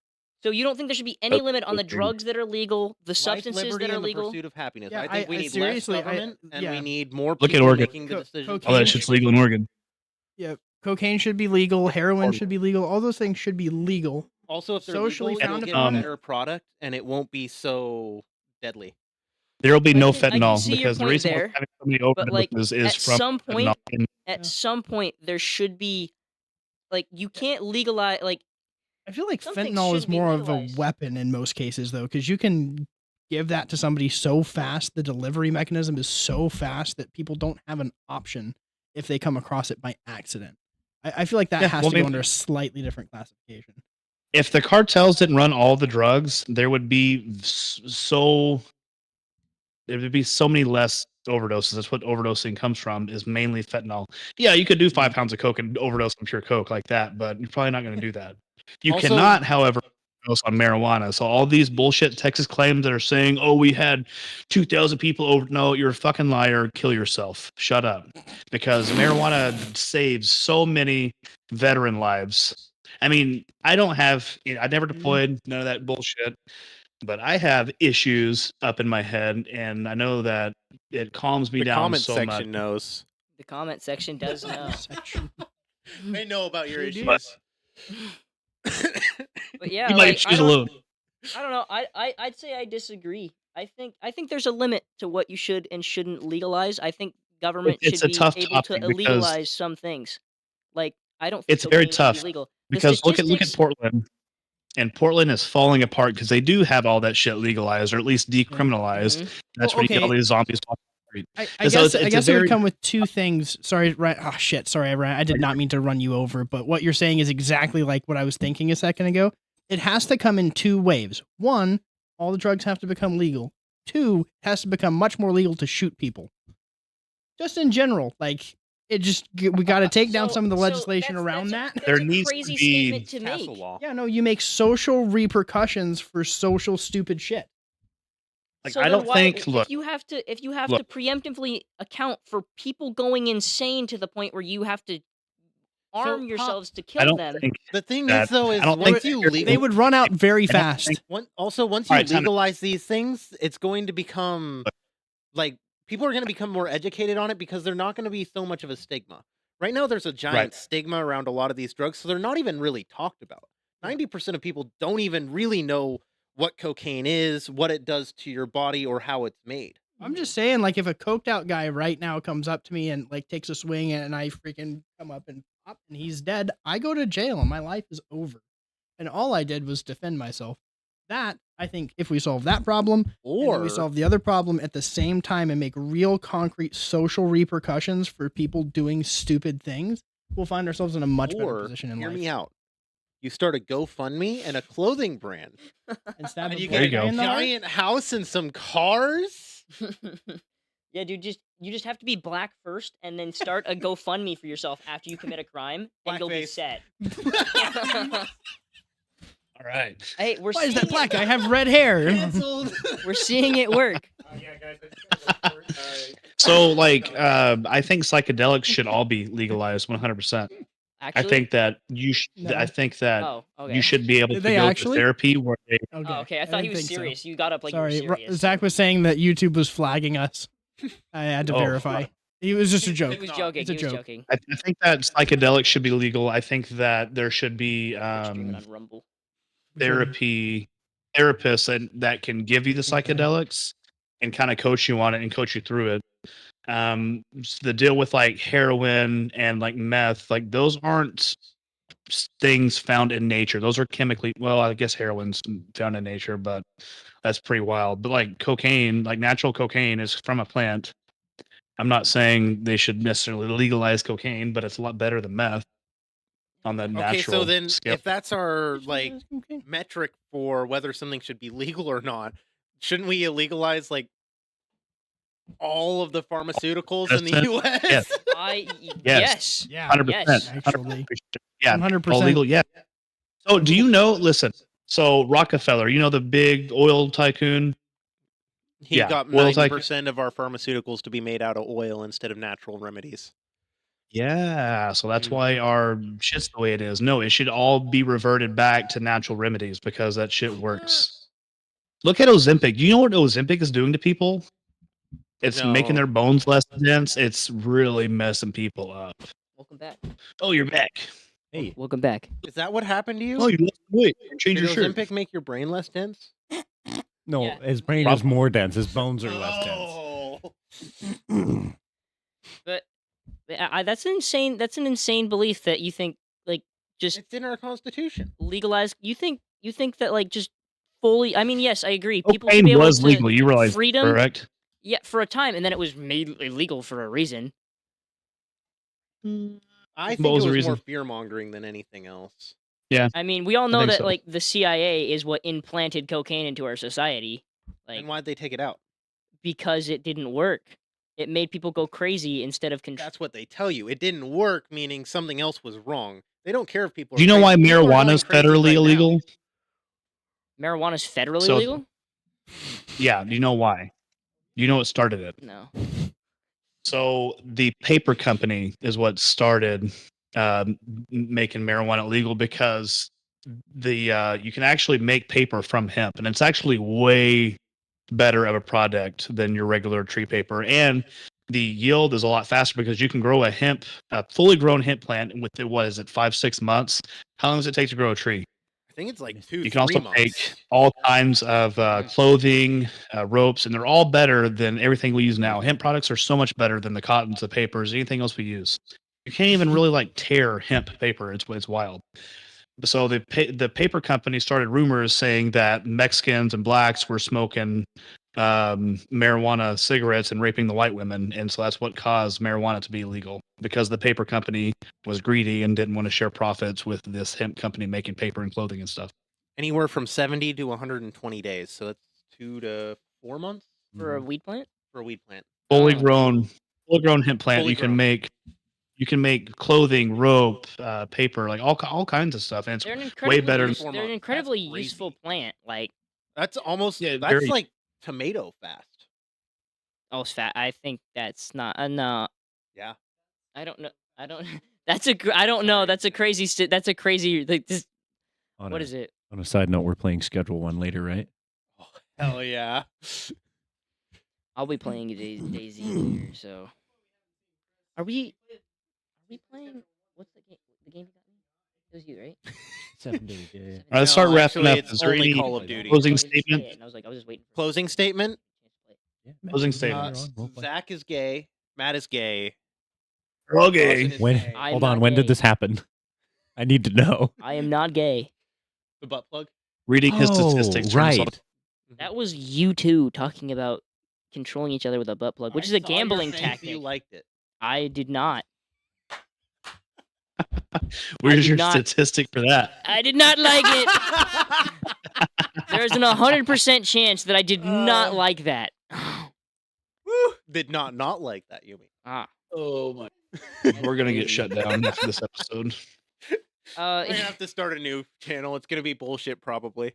So you don't think there should be any limit on the drugs that are legal, the substances that are and legal? The pursuit of happiness. Yeah, I think we need less government, and we need more Look people at Oregon. making the decisions. All that shit's legal in Oregon. Yeah, cocaine should be legal. Heroin should be legal. All those things should be legal. Also, if they're socially legal, found you'll get a better product, and it won't be so deadly. There will be no fentanyl because the reason there, having so many overdoses is from fentanyl. At some point, there should be, like, you can't legalize, like. I feel like fentanyl is more of a weapon in most cases, though, because you can give that to somebody so fast, the delivery mechanism is so fast that people don't have an option if they come across it by accident. I feel like that has to go under a slightly different classification. If the cartels didn't run all the drugs, there would be so many less overdoses. That's what overdosing comes from, is mainly fentanyl. Yeah, you could do 5 pounds of coke and overdose on pure coke like that, but you're probably not going to do that. You Also- cannot, however, overdose on marijuana. So all these bullshit Texas claims that are saying, "Oh, we had 2,000 people over," no, you're a fucking liar. Kill yourself. Shut up, because marijuana saves so many veteran lives. I mean, I never deployed, none of that bullshit. But I have issues up in my head, and I know that it calms me The down comment so section much. knows. The comment section does know. They know about your They do. issues. But yeah, You might choose alone. I don't know. I'd say I disagree. I think there's a limit to what you should and shouldn't legalize. I think government It's should a be tough able to topic because illegalize some things. Like I don't think it's very cocaine should tough be legal. The because look at statistics- Portland, and Portland is falling apart because they do have all that shit legalized or at least decriminalized. Mhm. That's Well, where you get all okay. these zombies walking the street. I So guess it's a it very- would come with two things. Sorry, right? Oh shit! Sorry, Ryan. I did not mean to run you over, but what you're saying is exactly like what I was thinking a second ago. It has to come in two waves. One, all the drugs have to become legal. Two, it has to become much more legal to shoot people. Just in general, like we got to take down some of the legislation around that. That's There a needs to crazy be statement to make. Castle law. Yeah, no, you make social repercussions for social stupid shit. Like, So I then don't why- think. Look, if you have Look. to preemptively account for people going insane to the point where you have to arm yourselves to I kill don't them. think The thing that- is, though, is I don't once think you they're- They legal, would run out very I don't fast. think- once you Alright, time out. legalize these things, it's going to become like people are going to become more educated on it because they're not going to be so much of a stigma. Right now, there's a giant stigma around a lot of these drugs, so they're not even really talked about. 90% of people don't even really know what cocaine is, what it does to your body, or how it's made. I'm just saying, like, if a coked out guy right now comes up to me and like takes a swing and I freaking come up and pop and he's dead, I go to jail and my life is over. And all I did was defend myself. That, I think, if we solve that problem, and then Or we solve the other problem at the same time and make real concrete social repercussions for people doing stupid things, we'll find ourselves in a much better position in hear life. me out. You start a GoFundMe and a clothing brand, And stab and a you black There you guy go. in the heart? giant house and some cars. Yeah, dude, you just have to be black first, and then start a GoFundMe for yourself after you commit a crime, and you'll be Blackface. set. all right. Hey, we're Why seeing is that it- black guy have red hair? Canceled. We're seeing it work. So, like, I think psychedelics should all be legalized 100%. Actually, I think that you. No. I think that Oh, okay. you should be able Did to they go actually? to therapy where they. Okay. Oh, okay. I thought he didn't was think so. serious. You got up like Sorry, you were serious. Zach was saying that YouTube was flagging us. I had to Oh. verify. He was just a joke. He was joking. It's a He was joke. joking. I think that psychedelics should be legal. I think that there should be Streaming on Rumble. therapists that can give you the psychedelics and kind of coach you on it and coach you through it. The deal with like heroin and like meth, like those aren't things found in nature. Those are chemically, well, I guess heroin's found in nature, but that's pretty wild. But like cocaine, like natural cocaine is from a plant. I'm not saying they should necessarily legalize cocaine, but it's a lot better than meth on the natural Okay, so then scale. if that's our like Okay. metric for whether something should be legal or not, shouldn't we illegalize like all of the pharmaceuticals in the Yes. U.S.? Yes. Yes. Yeah, 100%. Yes. actually. Yeah, 100%. all legal. Yeah. So do you know? Listen. So Rockefeller, you know the big oil tycoon. He Yeah, got oil's like- 90% of our pharmaceuticals to be made out of oil instead of natural remedies. Yeah. So that's why our shit's the way it is. No, it should all be reverted back to natural remedies because that shit works. Look at Ozempic. Do you know what Ozempic is doing to people? It's making No. their bones less dense. It's really messing people up. Welcome back. Oh, you're back. Hey, Welcome back. Is that what happened to you? Oh, you lost weight. Change Did your shirt. Ozempic make your brain less dense? no, Yeah. his brain is more dense. His bones are less Oh. dense. But that's an insane. That's an insane belief that you think like just It's in our constitution. legalize. You think that like just fully. I mean, yes, I agree. People should Cocaine be able was to legal. You realize, freedom. correct? Yeah, for a time, and then it was made illegal for a reason. I What think was it the was reason? more fear mongering than anything else. Yeah, I mean, we all I know think that so. like the CIA is what implanted cocaine into our society. Like, And why'd they take it out? because it didn't work. It made people go crazy instead of control. That's what they tell you. It didn't work, meaning something else was wrong. They don't care if people are Do you know crazy. why People are going marijuana is crazy federally right now. illegal? Marijuana's federally So- legal? Yeah. Do you know why? Do you know what started it? No. So the paper company is what started making marijuana illegal because you can actually make paper from hemp, and it's actually way better of a product than your regular tree paper, and the yield is a lot faster because you can grow a fully grown hemp plant with 5-6 months. How long does it take to grow a tree? I think it's like You 2-3 can also months. make all kinds of clothing, ropes, and they're all better than everything we use now. Hemp products are so much better than the cottons, the papers, anything else we use. You can't even really like tear hemp paper. It's wild. So the paper company started rumors saying that Mexicans and blacks were smoking marijuana cigarettes and raping the white women, and so that's what caused marijuana to be illegal, because the paper company was greedy and didn't want to share profits with this hemp company making paper and clothing and stuff. Anywhere from 70 to 120 days. So that's 2 to 4 months For a weed plant? for a weed plant. Fully Oh. grown hemp plant. Fully You can grown. make clothing, rope, paper, like all kinds of stuff, and it's They're an way incredibly, better. they're an incredibly That's crazy. useful plant. Like, That's almost Yeah, that's very- like tomato fast. oh, it's fat. I think that's not. No. Yeah. I don't know. I don't. I don't know. Sorry. That's a crazy. That's a crazy. Like this. On What a, is it? On a side note, we're playing Schedule 1 later, right? Oh, hell yeah. I'll be playing DayZ later. So. Are we playing? What's the game? The game you got me? It was you, right? 7 days, yeah. All right, let's start No, wrapping actually, up. it's Is there only any Call of Duty. closing I was just saying statement? it, and I was just waiting for Closing statement. Yeah, Closing man, statement. later on, we'll play. Zach is gay. Matt is gay. Okay. Dawson is When, gay. I'm hold not on, when gay. did this happen? I need to know. I am not gay. The butt plug. Reading his Oh, statistics. turns right. out- That was you two talking about controlling each other with a butt plug, which is a gambling tactic. You liked it. I did not. Where's did your not- statistic for that? I did not like it. There's an 100% chance that I did not like that. Woo! Did not like that, you mean? Ah. Oh my! We're gonna get shut down after this episode. We're gonna have to start a new channel. It's gonna be bullshit, probably.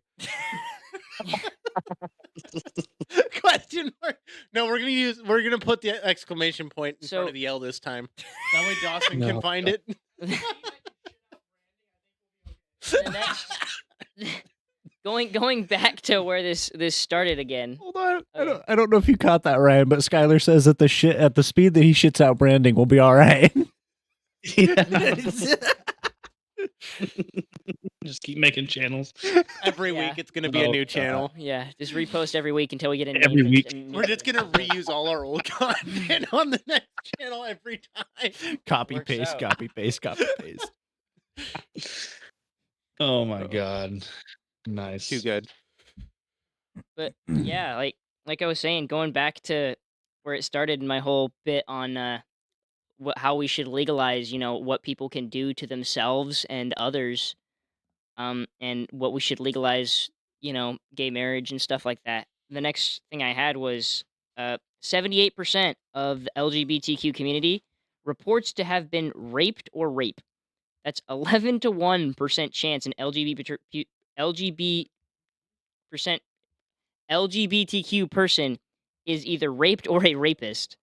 Question mark. No, we're gonna put the exclamation point in front So- of the L this time. That way Dawson No, can find it. And that's- going back to where this started again. Hold on. Okay. I don't know if you caught that, Ryan, but Skylar says that at the speed that he shits out branding will be all right. Just keep making channels. Every Yeah. week it's gonna be a Oh, new God. channel. Yeah, just repost every week until we get a Every name week. and- We're just gonna reuse all our old content on the next channel every time. Copy Works paste, out. copy paste, copy paste. Oh my god! Nice. Too good. But yeah, like I was saying, going back to where it started, my whole bit on how we should legalize, what people can do to themselves and others, and what we should legalize, gay marriage and stuff like that. The next thing I had was 78% of the LGBTQ community reports to have been raped or rape. That's 11 to 1% chance an LGBTQ person is either raped or a rapist.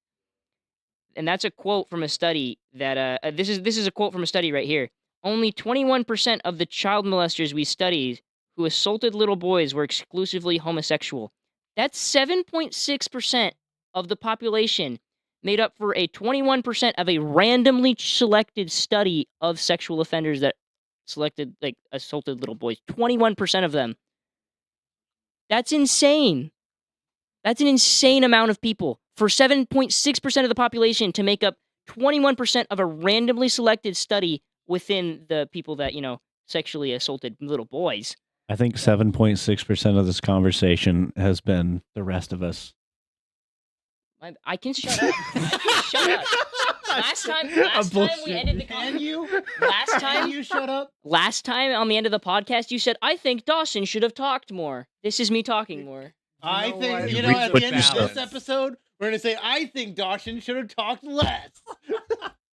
And that's a quote from a study that this is a quote from a study right here. Only 21% of the child molesters we studied who assaulted little boys were exclusively homosexual. That's 7.6% of the population, made up for a 21% of a randomly selected study of sexual offenders that assaulted little boys. 21% of them. That's insane. That's an insane amount of people for 7.6% of the population to make up 21% of a randomly selected study within the people that, sexually assaulted little boys. I think 7.6% of this conversation has been the rest of us. I can shut up. I can shut up. Last time we ended the conversation. Last time you shut up. Last time on the end of the podcast, you said, "I think Dawson should have talked more." This is me talking more. I think at the end of this episode, we're gonna say, "I think Dawson should have talked less."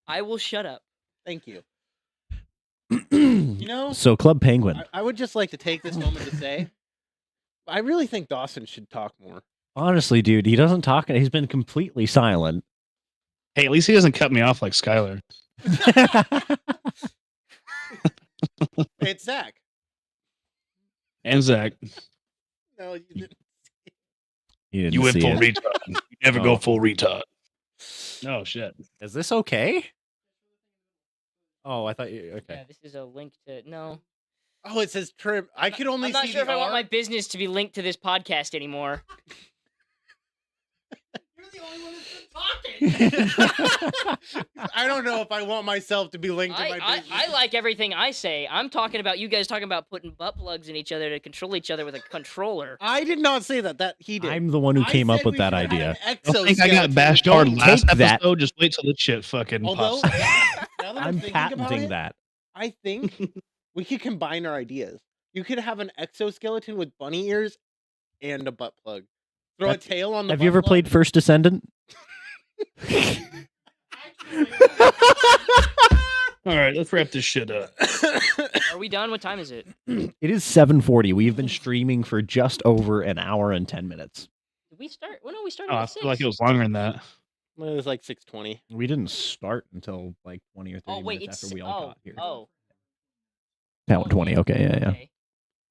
I will shut up. Thank you. So Club Penguin. I would just like to take this moment to say, I really think Dawson should talk more. Honestly, dude, he doesn't talk. He's been completely silent. Hey, at least he doesn't cut me off like Skylar. It's Zach. And Zach. No, you didn't. You went full retard. You never go full retard. Oh, shit. Is this okay? Oh, I thought you... Okay. Yeah, this is a link to... No. Oh, it says trim. I could only see I'm not sure if I want R. my business to be linked to this podcast anymore. You're the only one that's been talking. I don't know if I want myself to be linked to my business. I like everything I say. I'm talking about you guys talking about putting butt plugs in each other to control each other with a controller. I did not say that. That he did. I'm the one who came up with that idea. I think I got bashed hard last episode. Just wait till this shit fucking Although, pops. now that I'm thinking patenting about it, that. I think we could combine our ideas. You could have an exoskeleton with bunny ears and a butt plug. Throw a tail on the Have you ever played First Descendant? All right, let's wrap this shit up. Are we done? What time is it? It is 7:40. We've been streaming for just over an hour and 10 minutes. Did we start? Well, no, we started Oh, I at 6. feel like it was longer than that. Well, it was like 6:20. We didn't start until like 20 or 30 Oh, wait, minutes it's... after we all got here. Oh. Now 20. Okay, yeah. Okay.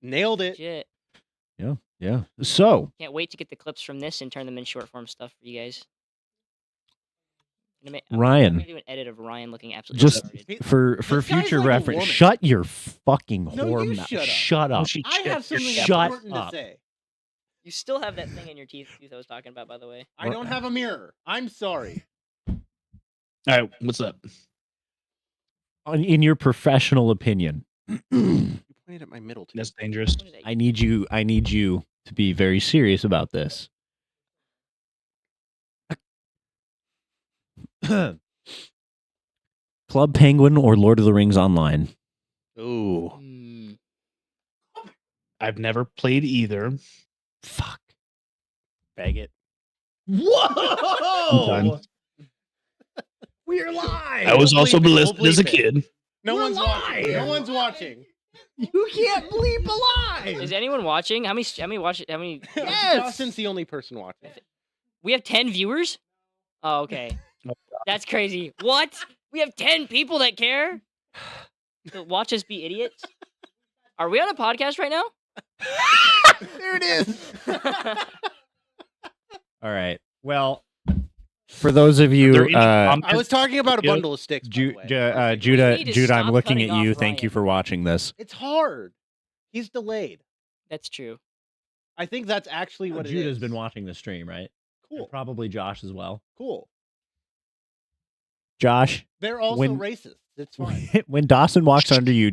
Nailed it. Legit. Yeah. So, Can't wait to get the clips from this and turn them in short form stuff for you guys. Ryan. I'm gonna do an edit of Ryan looking absolutely just retarded. for This guy's future like a reference, woman. shut your fucking No, whore you mouth. shut up. Shut up. I have something Shut important up. to say. You still have that thing in your teeth I was talking about, by the way. I don't have a mirror. I'm sorry. All right, what's up? In your professional opinion, You pointed at my middle tooth. That's dangerous. What is that? I need you to be very serious about this. Club Penguin or Lord of the Rings Online? Ooh. Hmm. I've never played either. Fuck. Bag it. Whoa! We're live. I was Don't also bleep it, don't molested as a bleep it. kid. No We're one's watching. live. No one's watching. You can't bleep alive. Is anyone watching? How many watch? How many? Yes. Dawson's the only person watching. We have 10 viewers. Oh, okay. That's crazy. What? We have 10 people that care. To watch us be idiots. Are we on a podcast right now? There it is. All right. Well, for those of Are you, there any I was talking about a Yeah. bundle of sticks. by the way. Judah, need to Judah, I'm stop looking cutting at you. off Thank you Ryan. for watching this. It's hard. He's delayed. That's true. I think that's actually what it is. Judah's been watching the stream, right? And Cool. probably Josh as well. Cool. Josh, They're also When- racist. It's fine. when Dawson walks under you,